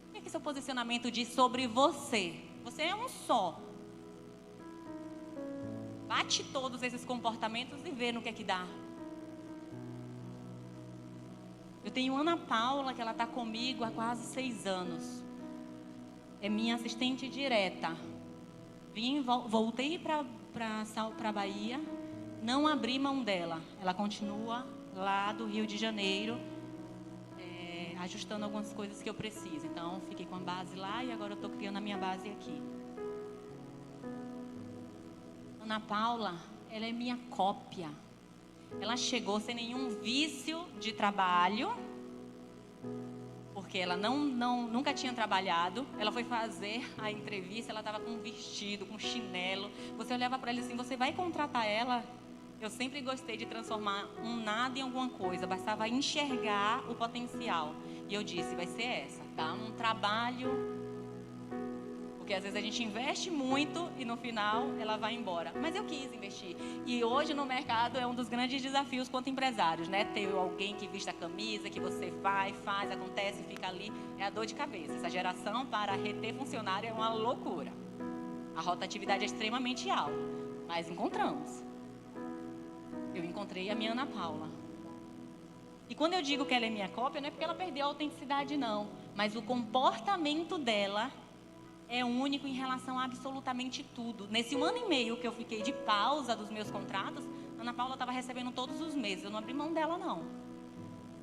O que é seu posicionamento diz sobre você? Você é um só. Bate todos esses comportamentos e vê no que é que dá. Eu tenho Ana Paula, que ela está comigo há quase 6 anos. É minha assistente direta. Voltei para a Bahia, não abri mão dela. Ela continua lá do Rio de Janeiro, ajustando algumas coisas que eu preciso. Então, fiquei com a base lá e agora eu estou criando a minha base aqui. Ana Paula, ela é minha cópia. Ela chegou sem nenhum vício de trabalho, porque ela nunca tinha trabalhado. Ela foi fazer a entrevista, ela estava com um vestido, com um chinelo. Você olhava para ela assim, você vai contratar ela? Eu sempre gostei de transformar um nada em alguma coisa, bastava enxergar o potencial. E eu disse, vai ser essa, tá? Um trabalho, porque às vezes a gente investe muito e no final ela vai embora. Mas eu quis investir. E hoje no mercado é um dos grandes desafios quanto empresários, né? Ter alguém que vista a camisa, que você vai, faz, acontece, fica ali. É a dor de cabeça. Essa geração para reter funcionário é uma loucura. A rotatividade é extremamente alta. Mas encontramos. Eu encontrei a minha Ana Paula. E quando eu digo que ela é minha cópia, não é porque ela perdeu a autenticidade, não. Mas o comportamento dela é único em relação a absolutamente tudo. Nesse 1 ano e meio que eu fiquei de pausa dos meus contratos, a Ana Paula estava recebendo todos os meses. Eu não abri mão dela, não.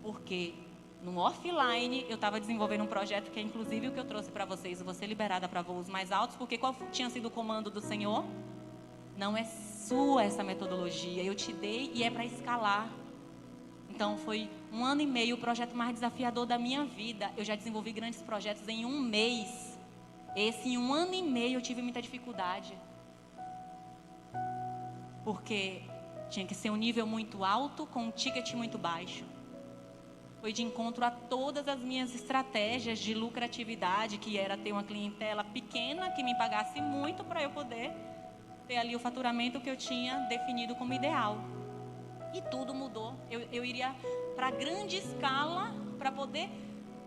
Porque no offline eu estava desenvolvendo um projeto que é inclusive o que eu trouxe para vocês. Eu vou ser liberada para voos mais altos, porque qual tinha sido o comando do Senhor? Não é sua essa metodologia, eu te dei e é para escalar. Então foi 1 ano e meio o projeto mais desafiador da minha vida. Eu já desenvolvi grandes projetos em 1 mês. Esse em 1 ano e meio eu tive muita dificuldade. Porque tinha que ser um nível muito alto com um ticket muito baixo. Foi de encontro a todas as minhas estratégias de lucratividade, que era ter uma clientela pequena que me pagasse muito para eu poder ter ali o faturamento que eu tinha definido como ideal. E tudo mudou. Eu iria para grande escala para poder...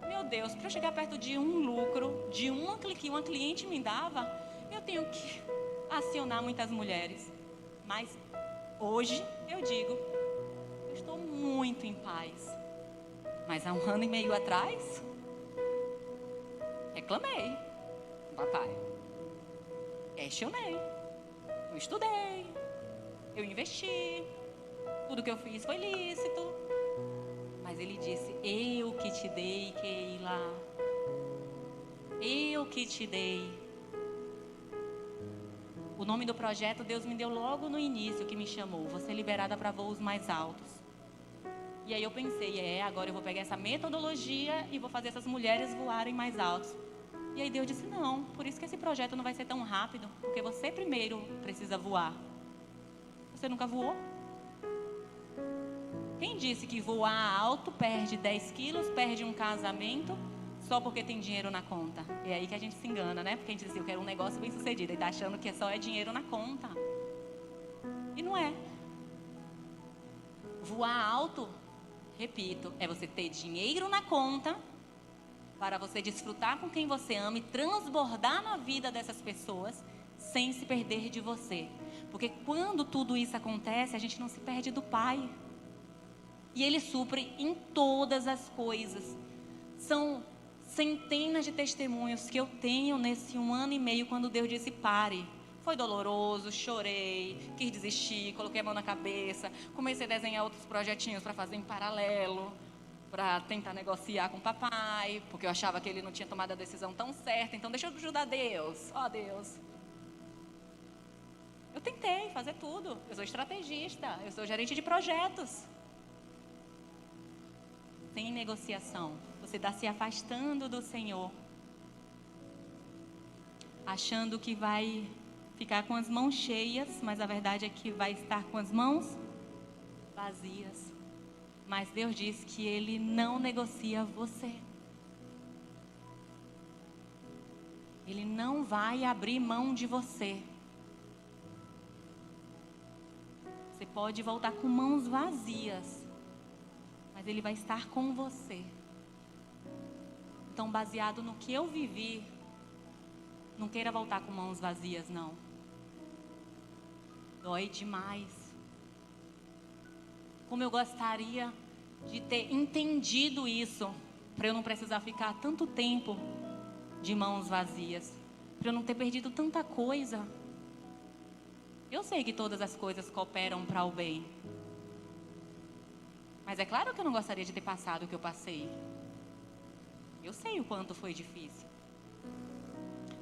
Meu Deus, para eu chegar perto de um lucro, de uma que uma cliente me dava, eu tenho que acionar muitas mulheres. Mas hoje eu digo, eu estou muito em paz. Mas há 1 ano e meio atrás, reclamei, papai. Questionei. Eu estudei, eu investi, tudo que eu fiz foi lícito. Mas ele disse, eu que te dei, Keila. Eu que te dei. O nome do projeto Deus me deu logo no início que me chamou. Vou ser liberada para voos mais altos. E aí eu pensei, agora eu vou pegar essa metodologia e vou fazer essas mulheres voarem mais altos. E aí Deus disse, não, por isso que esse projeto não vai ser tão rápido, porque você primeiro precisa voar. Você nunca voou? Quem disse que voar alto perde 10 quilos, perde um casamento, só porque tem dinheiro na conta? É aí que a gente se engana, né? Porque a gente diz assim, eu quero um negócio bem sucedido, e tá achando que só é dinheiro na conta. E não é. Voar alto, repito, é você ter dinheiro na conta, para você desfrutar com quem você ama e transbordar na vida dessas pessoas, sem se perder de você. Porque quando tudo isso acontece, a gente não se perde do Pai. E Ele supre em todas as coisas. São centenas de testemunhos que eu tenho nesse 1 ano e meio, quando Deus disse pare. Foi doloroso, chorei, quis desistir, coloquei a mão na cabeça, comecei a desenhar outros projetinhos para fazer em paralelo, para tentar negociar com o papai, porque eu achava que ele não tinha tomado a decisão tão certa. Então deixa eu ajudar Deus. Ó Deus. Eu tentei fazer tudo. Eu sou estrategista, eu sou gerente de projetos. Sem negociação. Você está se afastando do Senhor, achando que vai ficar com as mãos cheias, mas a verdade é que vai estar com as mãos vazias. Mas Deus diz que Ele não negocia você. Ele não vai abrir mão de você. Você pode voltar com mãos vazias, mas Ele vai estar com você. Então, baseado no que eu vivi, não queira voltar com mãos vazias, não. Dói demais. Como eu gostaria de ter entendido isso, para eu não precisar ficar tanto tempo de mãos vazias, para eu não ter perdido tanta coisa. Eu sei que todas as coisas cooperam para o bem, mas é claro que eu não gostaria de ter passado o que eu passei. Eu sei o quanto foi difícil.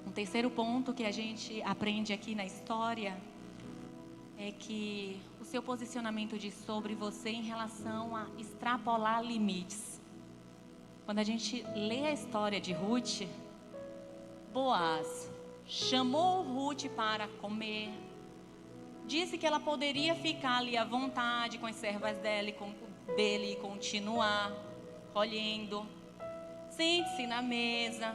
Um terceiro ponto que a gente aprende aqui na história é que o seu posicionamento diz sobre você em relação a extrapolar limites. Quando a gente lê a história de Ruth, Boaz chamou Ruth para comer, disse que ela poderia ficar ali à vontade com as servas dele e continuar colhendo. Sente-se na mesa,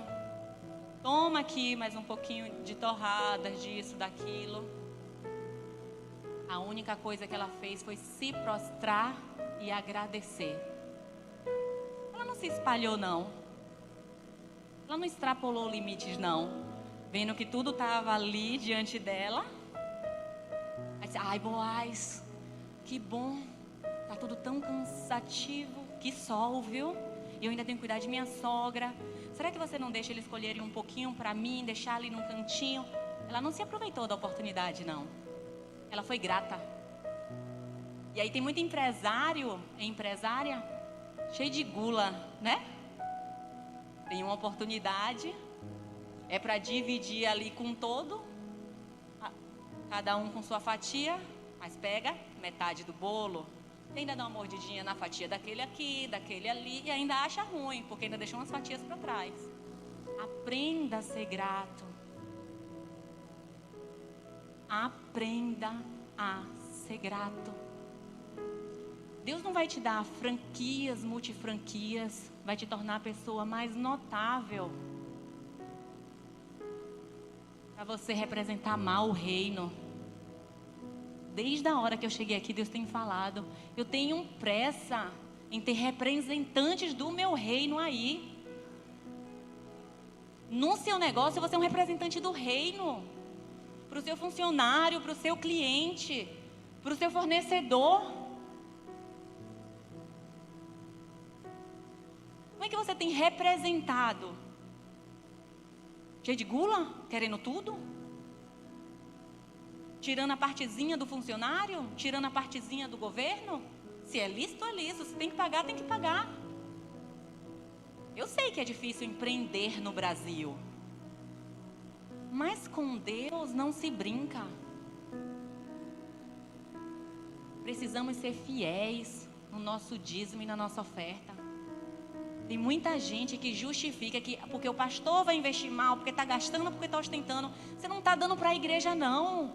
toma aqui mais um pouquinho de torradas, disso, daquilo. A única coisa que ela fez foi se prostrar e agradecer. Ela não se espalhou, não. Ela não extrapolou limites, não. Vendo que tudo estava ali diante dela. Aí disse, ai, Boaz, que bom. Tá tudo tão cansativo. Que sol, viu? E eu ainda tenho que cuidar de minha sogra. Será que você não deixa eles escolherem um pouquinho para mim, deixar ali num cantinho? Ela não se aproveitou da oportunidade, não. Ela foi grata. E aí tem muito empresário e empresária cheio de gula, né? Tem uma oportunidade, é para dividir ali com todo, cada um com sua fatia, mas pega metade do bolo, e ainda dá uma mordidinha na fatia daquele aqui, daquele ali, e ainda acha ruim, porque ainda deixou umas fatias para trás. Aprenda a ser grato. Aprenda a ser grato. Deus não vai te dar franquias, multifranquias, vai te tornar a pessoa mais notável, para você representar mal o reino. Desde a hora que eu cheguei aqui, Deus tem falado, eu tenho pressa em ter representantes do meu reino aí. No seu negócio, você é um representante do reino. Para o seu funcionário, para o seu cliente, para o seu fornecedor. Como é que você tem representado? Cheio de gula? Querendo tudo? Tirando a partezinha do funcionário? Tirando a partezinha do governo? Se é lícito, é lícito. Se tem que pagar, tem que pagar. Eu sei que é difícil empreender no Brasil. Mas com Deus não se brinca. Precisamos ser fiéis no nosso dízimo e na nossa oferta. Tem muita gente que justifica que porque o pastor vai investir mal, porque está gastando, porque está ostentando. Você não está dando para a igreja, não.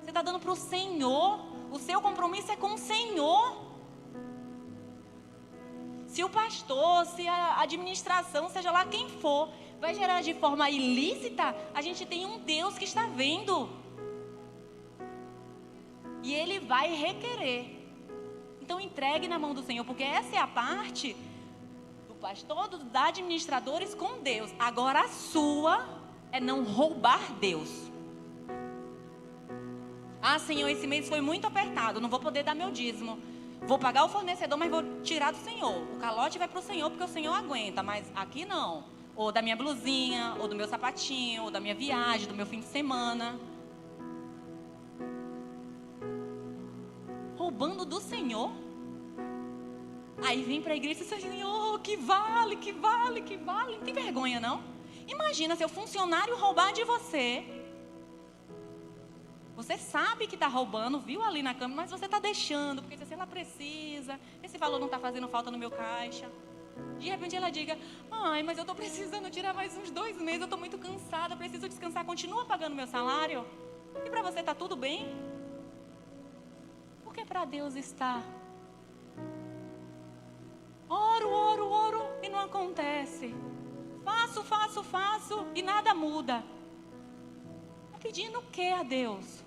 Você está dando para o Senhor. O seu compromisso é com o Senhor. Se o pastor, se a administração, seja lá quem for, vai gerar de forma ilícita, a gente tem um Deus que está vendo. E Ele vai requerer. Então entregue na mão do Senhor, porque essa é a parte do pastor, da administradores com Deus. Agora a sua é não roubar Deus. Ah, Senhor, esse mês foi muito apertado, não vou poder dar meu dízimo. Vou pagar o fornecedor, mas vou tirar do Senhor. O calote vai para o Senhor, porque o Senhor aguenta, mas aqui não. Ou da minha blusinha, ou do meu sapatinho, ou da minha viagem, do meu fim de semana. Roubando do Senhor. Aí vem para a igreja e diz, Senhor, que vale, que vale, que vale. Não tem vergonha, não? Imagina seu funcionário roubar de você. Você sabe que está roubando, viu ali na câmera, mas você está deixando, porque se ela precisa, esse valor não está fazendo falta no meu caixa. De repente ela diga, ai, mas eu estou precisando tirar mais uns 2 meses, eu estou muito cansada, preciso descansar, continua pagando meu salário. E para você está tudo bem? Porque para Deus está. Oro, e não acontece. Faço, e nada muda. Está pedindo o que a Deus?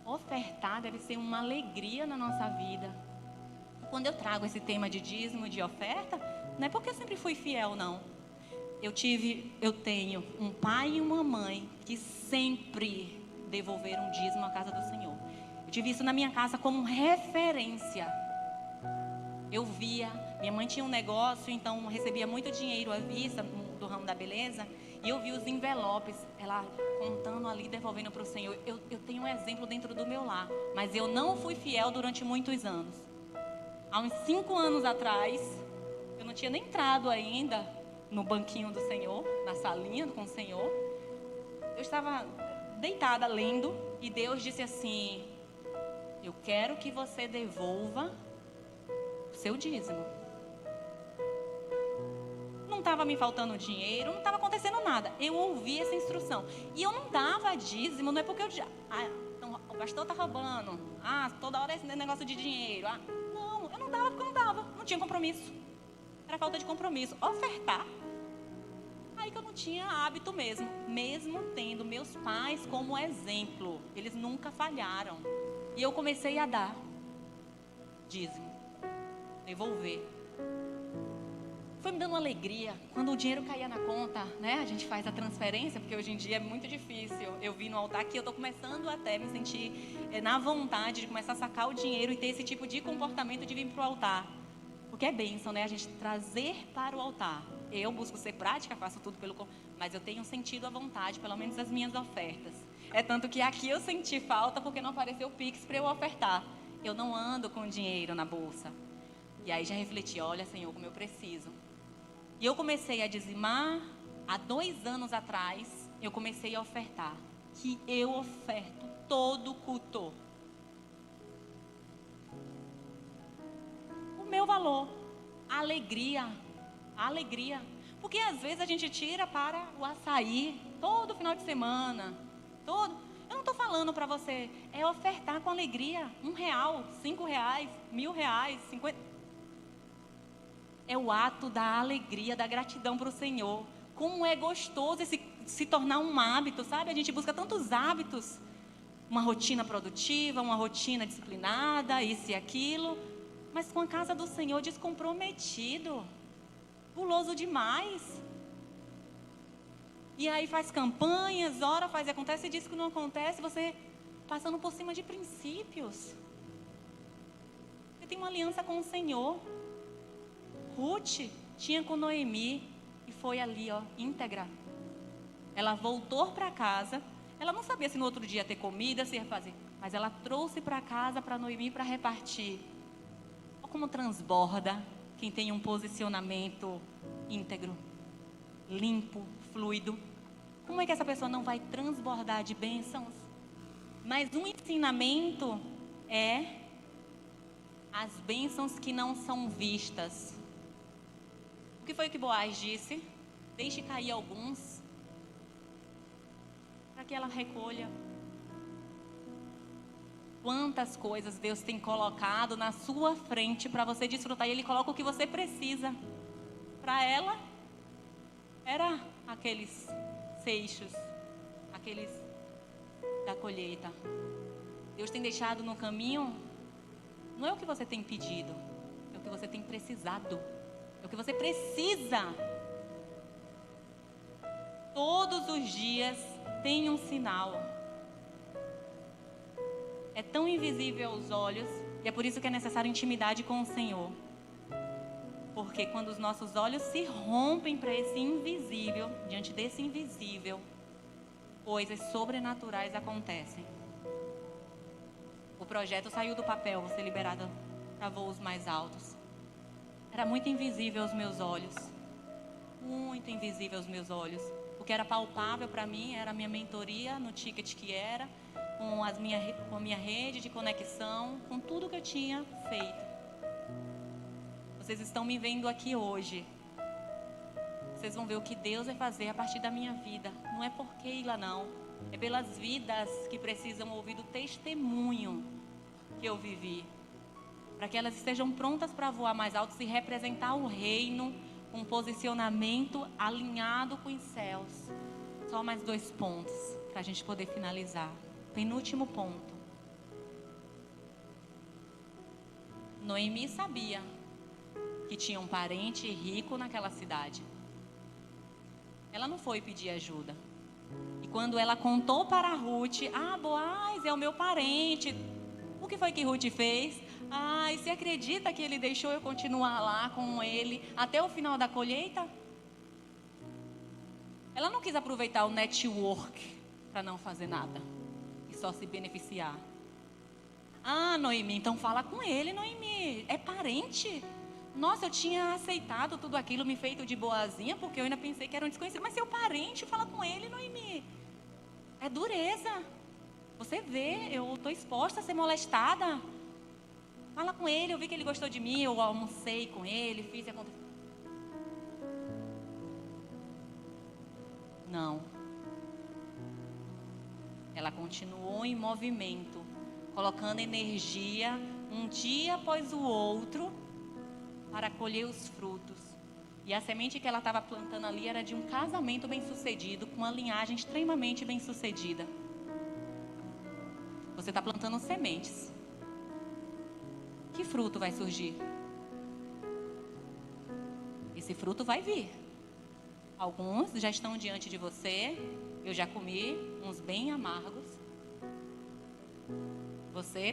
Ofertar deve ser uma alegria na nossa vida. Quando eu trago esse tema de dízimo, de oferta, não é porque eu sempre fui fiel, não. eu tenho um pai e uma mãe que sempre devolveram dízimo à casa do Senhor. Eu tive isso na minha casa como referência. Eu via, minha mãe tinha um negócio, então recebia muito dinheiro à vista do ramo da beleza, e eu vi os envelopes, ela contando ali, devolvendo para o Senhor. Eu tenho um exemplo dentro do meu lar, mas eu não fui fiel durante muitos anos. Há uns 5 anos atrás, eu não tinha nem entrado ainda no banquinho do Senhor, na salinha com o Senhor. Eu estava deitada lendo, e Deus disse assim: eu quero que você devolva o seu dízimo. Não estava me faltando dinheiro, não estava acontecendo nada. Eu ouvi essa instrução. E eu não dava dízimo, não é porque então, o pastor está roubando. Toda hora esse negócio de dinheiro. Não, eu não dava porque eu não dava. Não tinha compromisso. Era falta de compromisso. Ofertar. Aí que eu não tinha hábito mesmo. Mesmo tendo meus pais como exemplo. Eles nunca falharam. E eu comecei a dar dízimo. Devolver. Foi me dando uma alegria. Quando o dinheiro caía na conta, né? A gente faz a transferência, porque hoje em dia é muito difícil. Eu vi no altar que eu estou começando até a me sentir na vontade de começar a sacar o dinheiro e ter esse tipo de comportamento de vir para o altar. Porque é bênção, né? A gente trazer para o altar. Eu busco ser prática, faço tudo mas eu tenho sentido a vontade, pelo menos as minhas ofertas. É tanto que aqui eu senti falta porque não apareceu o Pix para eu ofertar. Eu não ando com dinheiro na bolsa. E aí já refleti, olha, Senhor, como eu preciso. E eu comecei a dizimar, há 2 anos atrás, eu comecei a ofertar. Que eu oferto todo culto. O meu valor, a alegria. Porque às vezes a gente tira para o açaí, todo final de semana, Eu não estou falando para você, é ofertar com alegria, R$1, R$5, R$1.000, 50... É o ato da alegria, da gratidão para o Senhor. Como é gostoso se tornar um hábito, sabe? A gente busca tantos hábitos. Uma rotina produtiva, uma rotina disciplinada, isso e aquilo. Mas com a casa do Senhor descomprometido. Guloso demais. E aí faz campanhas, ora, faz e acontece, e diz que não acontece. Você passando por cima de princípios. Você tem uma aliança com o Senhor. Ruth tinha com Noemi e foi ali, íntegra. Ela voltou para casa. Ela não sabia se no outro dia ia ter comida, se ia fazer. Mas ela trouxe para casa para Noemi para repartir. Olha como transborda quem tem um posicionamento íntegro, limpo, fluido. Como é que essa pessoa não vai transbordar de bênçãos? Mas um ensinamento é as bênçãos que não são vistas. O que foi que Boaz disse? Deixe cair alguns, para que ela recolha. Quantas coisas Deus tem colocado na sua frente para você desfrutar. E Ele coloca o que você precisa. Para ela, era aqueles seixos, aqueles da colheita. Deus tem deixado no caminho, não é o que você tem pedido, é o que você tem precisado. É o que você precisa. Todos os dias tem um sinal. É tão invisível aos olhos, e é por isso que é necessário intimidade com o Senhor. Porque quando os nossos olhos se rompem para esse invisível, diante desse invisível, coisas sobrenaturais acontecem. O projeto saiu do papel, vou ser liberada para voos mais altos. Era muito invisível aos meus olhos. Muito invisível aos meus olhos. O que era palpável para mim era a minha mentoria no ticket que era, com a minha rede de conexão, com tudo que eu tinha feito. Vocês estão me vendo aqui hoje. Vocês vão ver o que Deus vai fazer a partir da minha vida. Não é por Keila, não. É pelas vidas que precisam ouvir o testemunho que eu vivi. Para que elas estejam prontas para voar mais alto e representar o reino com um posicionamento alinhado com os céus. Só mais 2 pontos para a gente poder finalizar. Penúltimo ponto. Noemi sabia que tinha um parente rico naquela cidade. Ela não foi pedir ajuda. E quando ela contou para a Ruth, Boaz é o meu parente. O que foi que Ruth fez? E você acredita que ele deixou eu continuar lá com ele até o final da colheita? Ela não quis aproveitar o network para não fazer nada e só se beneficiar. Noemi, então fala com ele, Noemi. É parente? Nossa, eu tinha aceitado tudo aquilo, me feito de boazinha, porque eu ainda pensei que era um desconhecido. Mas seu parente, fala com ele, Noemi. É dureza. Você vê, eu estou exposta a ser molestada. Fala com ele, eu vi que ele gostou de mim, eu almocei com ele, fiz e aconteceu. Não. Ela continuou em movimento, colocando energia um dia após o outro para colher os frutos. E a semente que ela estava plantando ali era de um casamento bem-sucedido, com uma linhagem extremamente bem-sucedida. Você está plantando sementes. Que fruto vai surgir? Esse fruto vai vir. Alguns já estão diante de você. Eu já comi uns bem amargos. Você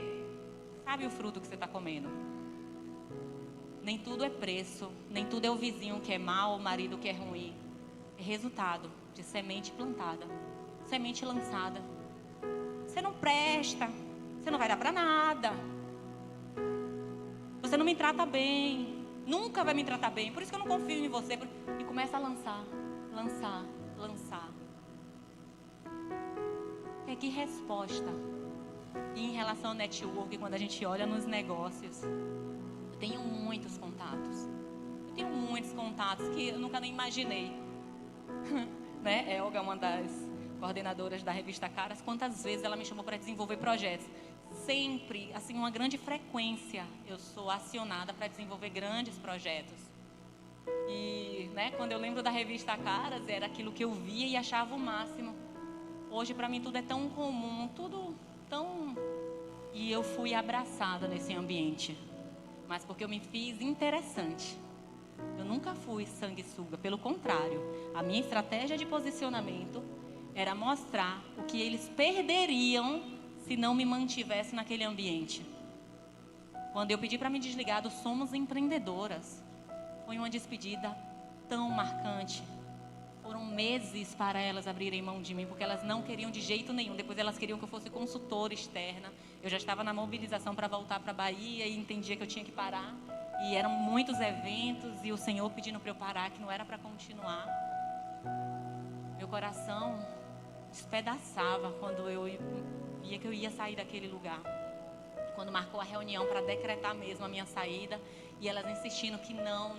sabe o fruto que você está comendo. Nem tudo é preço, nem tudo é o vizinho que é mau, o marido que é ruim. É resultado de semente plantada, semente lançada. Você não presta, você não vai dar para nada. Você não me trata bem, nunca vai me tratar bem. Por isso que eu não confio em você. E começa a lançar. Que resposta. E em relação ao network, quando a gente olha nos negócios, eu tenho muitos contatos. Que eu nunca nem imaginei. Né? Elga é uma das coordenadoras da revista Caras. Quantas vezes ela me chamou para desenvolver projetos? Sempre, assim, uma grande frequência, eu sou acionada para desenvolver grandes projetos. E, né, quando eu lembro da revista Caras, era aquilo que eu via e achava o máximo. Hoje, para mim, tudo é tão comum, tudo tão... E eu fui abraçada nesse ambiente. Mas porque eu me fiz interessante. Eu nunca fui sanguessuga, pelo contrário. A minha estratégia de posicionamento era mostrar o que eles perderiam se não me mantivesse naquele ambiente. Quando eu pedi para me desligar do Somos Empreendedoras, foi uma despedida tão marcante. Foram meses para elas abrirem mão de mim, porque elas não queriam de jeito nenhum. Depois elas queriam que eu fosse consultora externa. Eu já estava na mobilização para voltar para a Bahia e entendia que eu tinha que parar. E eram muitos eventos e o Senhor pedindo para eu parar, que não era para continuar. Meu coração despedaçava quando eu via que eu ia sair daquele lugar. Quando marcou a reunião para decretar mesmo a minha saída, e elas insistindo que não.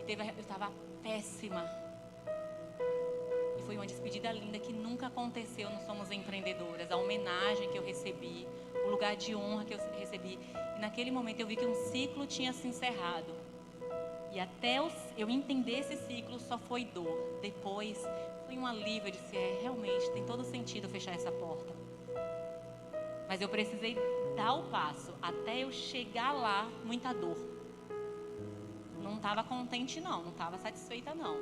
E eu estava péssima. E foi uma despedida linda que nunca aconteceu no Somos Empreendedoras. A homenagem que eu recebi, o lugar de honra que eu recebi. E naquele momento eu vi que um ciclo tinha se encerrado. E até eu entender esse ciclo só foi dor. Depois foi um alívio. Eu disse, realmente tem todo sentido fechar essa porta. Mas eu precisei dar o passo. Até eu chegar lá, muita dor. Não estava contente não estava satisfeita não.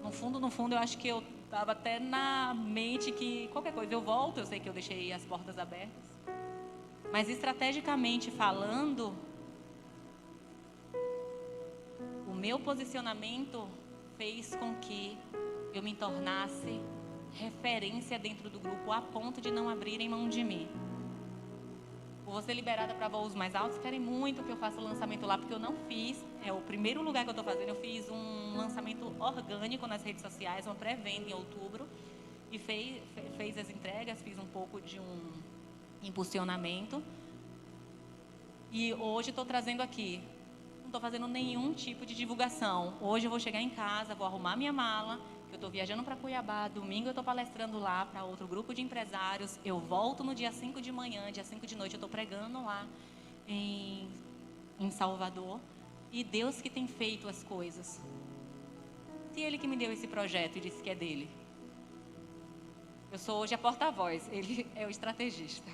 No fundo eu acho que eu estava até na mente que qualquer coisa eu volto. Eu sei que eu deixei as portas abertas. Mas estrategicamente falando, o meu posicionamento fez com que eu me tornasse referência dentro do grupo a ponto de não abrirem mão de mim. Por você liberada para voos mais altos, querem muito que eu faça o lançamento lá, porque eu não fiz. É o primeiro lugar que eu estou fazendo. Eu fiz um lançamento orgânico nas redes sociais, uma pré-venda em outubro. E fez as entregas, fiz um pouco de um impulsionamento. E hoje estou trazendo aqui. Não estou fazendo nenhum tipo de divulgação. Hoje eu vou chegar em casa, vou arrumar minha mala. Eu estou viajando para Cuiabá, domingo eu estou palestrando lá para outro grupo de empresários. Eu volto no dia 5 de manhã, dia 5 de noite eu estou pregando lá em Salvador. E Deus que tem feito as coisas. E Ele que me deu esse projeto e disse que é dele. Eu sou hoje a porta-voz, Ele é o estrategista.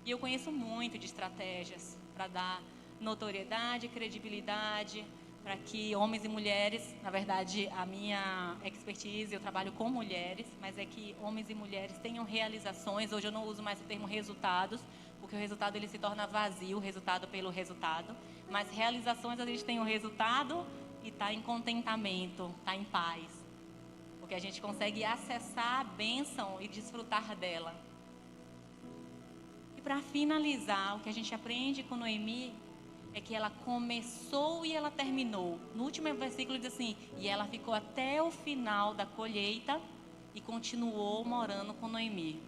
E eu conheço muito de estratégias para dar notoriedade, credibilidade, para que homens e mulheres, na verdade, a minha expertise, eu trabalho com mulheres, mas é que homens e mulheres tenham realizações. Hoje eu não uso mais o termo resultados, porque o resultado ele se torna vazio, o resultado pelo resultado. Mas realizações, a gente tem o resultado e está em contentamento, está em paz. Porque a gente consegue acessar a bênção e desfrutar dela. E para finalizar, o que a gente aprende com Noemi é que ela começou e ela terminou. No último versículo diz assim: e ela ficou até o final da colheita e continuou morando com Noemi.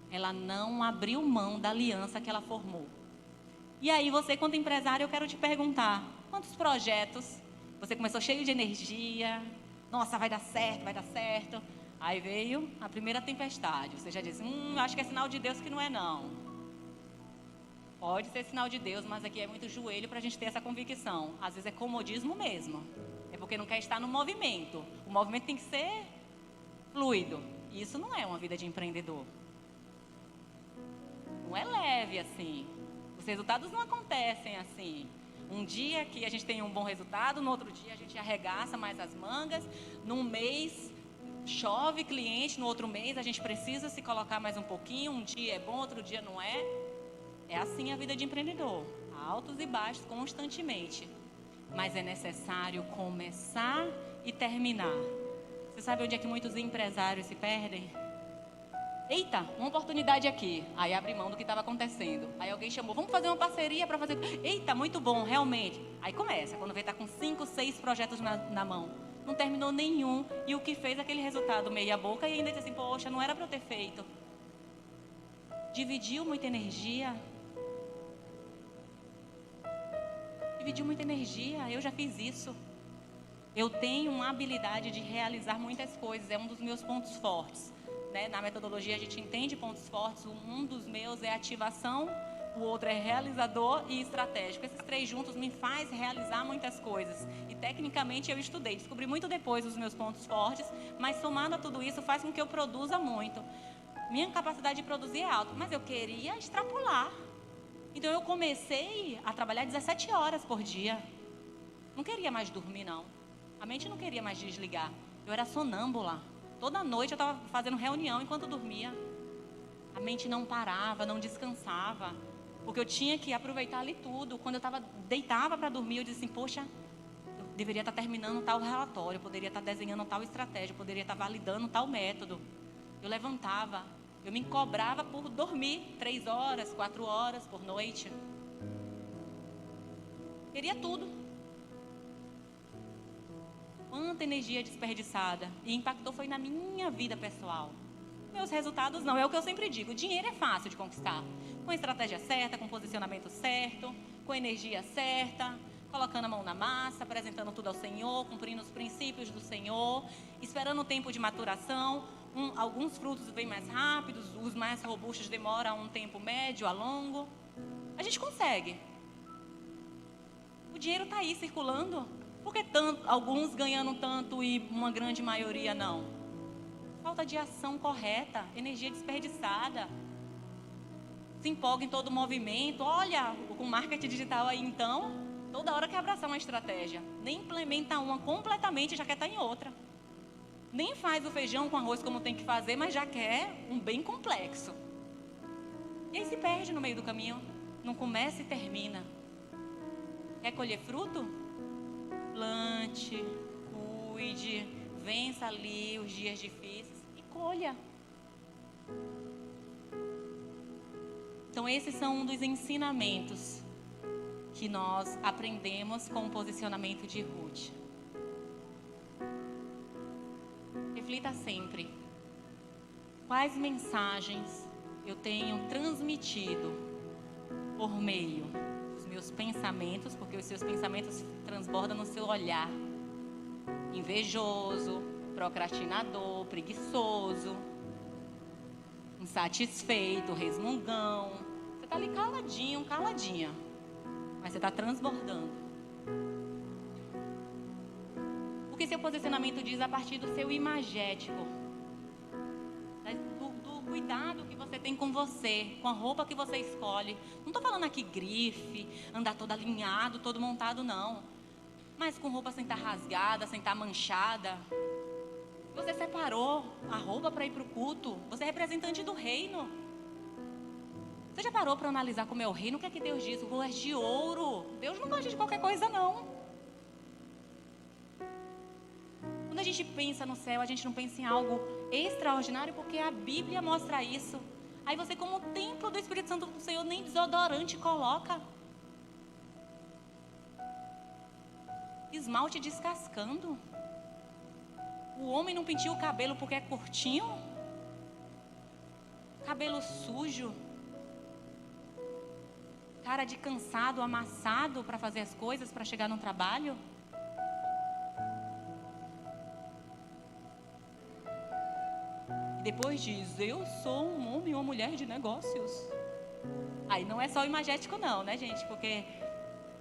Ela não abriu mão da aliança que ela formou. E aí você, quanto empresário, eu quero te perguntar: quantos projetos você começou cheio de energia? Nossa, vai dar certo, vai dar certo. Aí veio a primeira tempestade. Você já disse: acho que é sinal de Deus que não é não. Pode ser sinal de Deus, mas aqui é muito joelho para a gente ter essa convicção. Às vezes é comodismo mesmo. É porque não quer estar no movimento. O movimento tem que ser fluido. E isso não é uma vida de empreendedor. Não é leve assim. Os resultados não acontecem assim. Um dia que a gente tem um bom resultado, no outro dia a gente arregaça mais as mangas. Num mês chove cliente, no outro mês a gente precisa se colocar mais um pouquinho. Um dia é bom, outro dia não é. É assim a vida de empreendedor, altos e baixos constantemente. Mas é necessário começar e terminar. Você sabe onde é que muitos empresários se perdem? Eita, uma oportunidade aqui. Aí abre mão do que estava acontecendo. Aí alguém chamou, vamos fazer uma parceria para fazer... Eita, muito bom, realmente. Aí começa, quando vê está com 5, 6 projetos na mão. Não terminou nenhum. E o que fez aquele resultado meia boca e ainda diz assim, poxa, não era para eu ter feito. Dividiu muita energia. Eu já fiz isso. Eu tenho uma habilidade de realizar muitas coisas, é um dos meus pontos fortes, né? Na metodologia a gente entende pontos fortes, um dos meus é ativação, o outro é realizador e estratégico. Esses 3 juntos me faz realizar muitas coisas. E tecnicamente eu estudei, descobri muito depois os meus pontos fortes, mas somado a tudo isso faz com que eu produza muito. Minha capacidade de produzir é alta, mas eu queria extrapolar. Então eu comecei a trabalhar 17 horas por dia. Não queria mais dormir, não. A mente não queria mais desligar. Eu era sonâmbula. Toda noite eu estava fazendo reunião enquanto dormia. A mente não parava, não descansava. Porque eu tinha que aproveitar ali tudo. Quando eu deitava para dormir, eu disse assim, poxa, eu deveria estar terminando tal relatório, eu poderia estar desenhando tal estratégia, eu poderia estar validando tal método. Eu levantava. Eu me cobrava por dormir 3 horas, 4 horas por noite. Queria tudo. Quanta energia desperdiçada. E impactou foi na minha vida pessoal. Meus resultados não, é o que eu sempre digo. O dinheiro é fácil de conquistar. Com a estratégia certa, com o posicionamento certo, com a energia certa, colocando a mão na massa, apresentando tudo ao Senhor, cumprindo os princípios do Senhor, esperando o tempo de maturação. Alguns frutos vêm mais rápidos, os mais robustos demoram um tempo médio a longo. A gente consegue. O dinheiro está aí circulando. Por que alguns ganhando tanto e uma grande maioria não? Falta de ação correta, energia desperdiçada. Se empolga em todo o movimento. Olha, com marketing digital aí então, toda hora quer abraçar uma estratégia. Nem implementa uma completamente e já quer estar em outra. Nem faz o feijão com arroz como tem que fazer, mas já quer um bem complexo. E aí se perde no meio do caminho. Não começa e termina. Quer colher fruto? Plante, cuide, vença ali os dias difíceis e colha. Então esses são um dos ensinamentos que nós aprendemos com o posicionamento de Ruth. Reflita sempre. Quais mensagens eu tenho transmitido por meio dos meus pensamentos, porque os seus pensamentos transbordam no seu olhar. Invejoso, procrastinador, preguiçoso, insatisfeito, resmungão. Você está ali caladinho, caladinha, mas você está transbordando. O que seu posicionamento diz a partir do seu imagético, do cuidado que você tem com você, com a roupa que você escolhe. Não estou falando aqui grife, andar todo alinhado, todo montado, não. Mas mas com roupa sem estar rasgada, sem estar manchada. Você separou a roupa para ir para o culto. Você é representante do reino. Você já parou para analisar como é o reino? O que é que Deus diz? O é de ouro. Deus não gosta de qualquer coisa, não. Quando a gente pensa no céu, a gente não pensa em algo extraordinário, porque a Bíblia mostra isso. Aí você, como templo do Espírito Santo do Senhor, nem desodorante coloca. Esmalte descascando. O homem não penteia o cabelo porque é curtinho. Cabelo sujo. Cara de cansado, amassado para fazer as coisas, para chegar no trabalho. E depois diz, eu sou um homem ou uma mulher de negócios. Aí não é só o imagético não, né, gente? Porque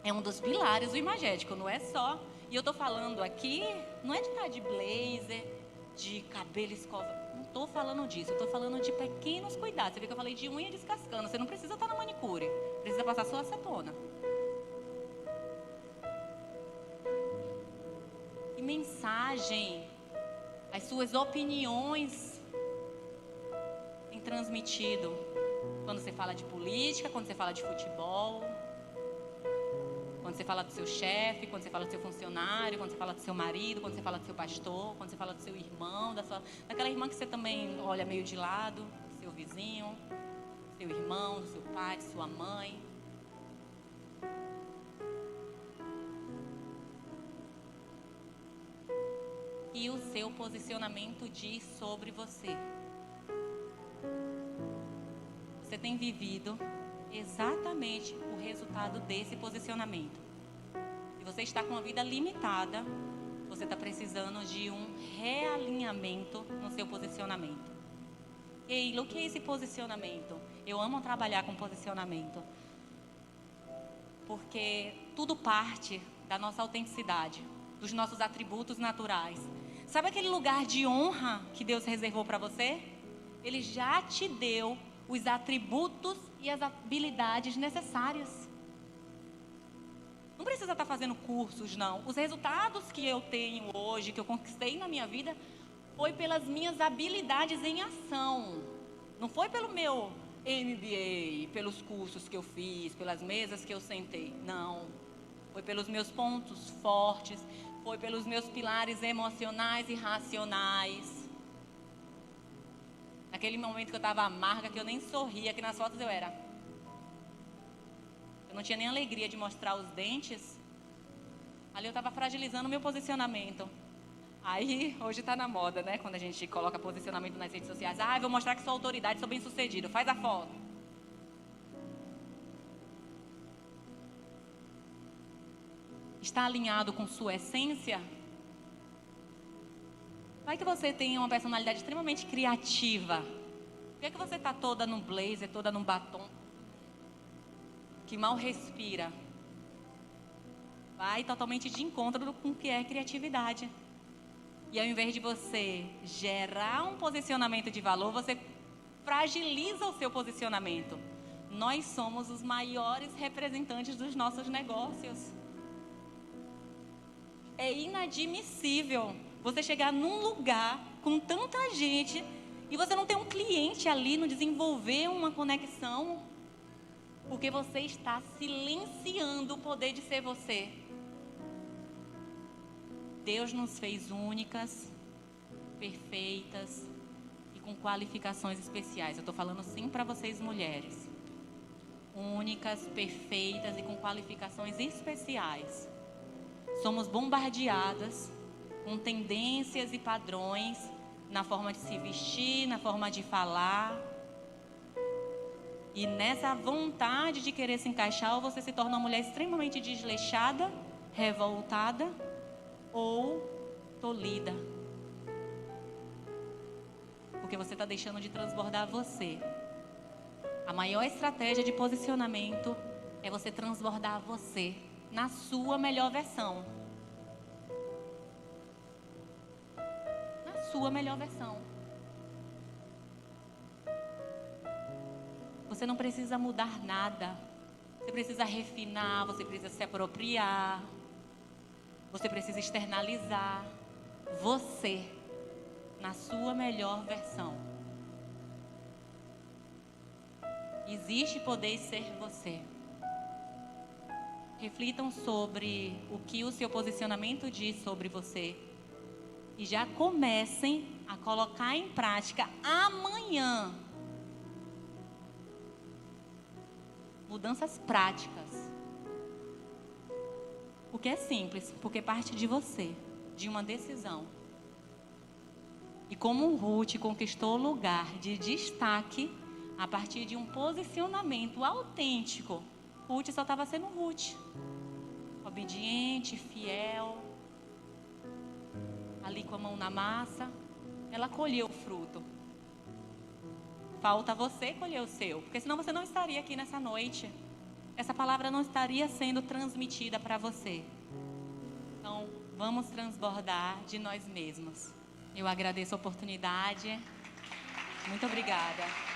é um dos pilares do imagético, não é só. E eu tô falando aqui, não é de estar de blazer, de cabelo escova. Não tô falando disso, eu tô falando de pequenos cuidados. Você vê que eu falei de unha descascando. Você não precisa estar na manicure, precisa passar só acetona. E mensagem, as suas opiniões têm transmitido. Quando você fala de política, quando você fala de futebol, quando você fala do seu chefe, quando você fala do seu funcionário, quando você fala do seu marido, quando você fala do seu pastor, quando você fala do seu irmão, daquela irmã que você também olha meio de lado, do seu vizinho, do seu irmão, do seu pai, de sua mãe. E o seu posicionamento diz sobre você. Você tem vivido exatamente o resultado desse posicionamento. Se você está com uma vida limitada, você está precisando de um realinhamento no seu posicionamento. Keila, o que é esse posicionamento? Eu amo trabalhar com posicionamento, porque tudo parte da nossa autenticidade, dos nossos atributos naturais. Sabe aquele lugar de honra que Deus reservou para você? Ele já te deu os atributos e as habilidades necessárias. Não precisa estar fazendo cursos, não. Os resultados que eu tenho hoje, que eu conquistei na minha vida, foi pelas minhas habilidades em ação. Não foi pelo meu MBA, pelos cursos que eu fiz, pelas mesas que eu sentei. Não. Foi pelos meus pontos fortes, foi pelos meus pilares emocionais e racionais. Naquele momento que eu estava amarga, que eu nem sorria, que nas fotos eu era. Eu não tinha nem alegria de mostrar os dentes. Ali eu estava fragilizando o meu posicionamento. Aí, hoje está na moda, né? Quando a gente coloca posicionamento nas redes sociais. Ah, eu vou mostrar que sou autoridade, sou bem-sucedido. Faz a foto. Está alinhado com sua essência? Vai que você tem uma personalidade extremamente criativa. Por que é que você está toda num blazer, toda num batom, que mal respira? Vai totalmente de encontro com o que é criatividade. E ao invés de você gerar um posicionamento de valor, você fragiliza o seu posicionamento. Nós somos os maiores representantes dos nossos negócios. É inadmissível você chegar num lugar com tanta gente e você não ter um cliente ali, não desenvolver uma conexão, porque você está silenciando o poder de ser você. Deus nos fez únicas, perfeitas e com qualificações especiais. Eu estou falando sim para vocês mulheres. Únicas, perfeitas e com qualificações especiais. Somos bombardeadas com tendências e padrões na forma de se vestir, na forma de falar. E nessa vontade de querer se encaixar, ou você se torna uma mulher extremamente desleixada, revoltada ou tolhida. Porque você está deixando de transbordar você. A maior estratégia de posicionamento é você transbordar você na sua melhor versão. Sua melhor versão. Você não precisa mudar nada. Você precisa refinar, você precisa se apropriar. Você precisa externalizar você na sua melhor versão. Existe poder em ser você. Reflitam sobre o que o seu posicionamento diz sobre você. E já comecem a colocar em prática amanhã. Mudanças práticas. Porque é simples, porque parte de você, de uma decisão. E como Ruth conquistou lugar de destaque a partir de um posicionamento autêntico, Ruth só estava sendo Ruth. Obediente, fiel, ali com a mão na massa, ela colheu o fruto. Falta você colher o seu, porque senão você não estaria aqui nessa noite. Essa palavra não estaria sendo transmitida para você. Então, vamos transbordar de nós mesmos. Eu agradeço a oportunidade. Muito obrigada.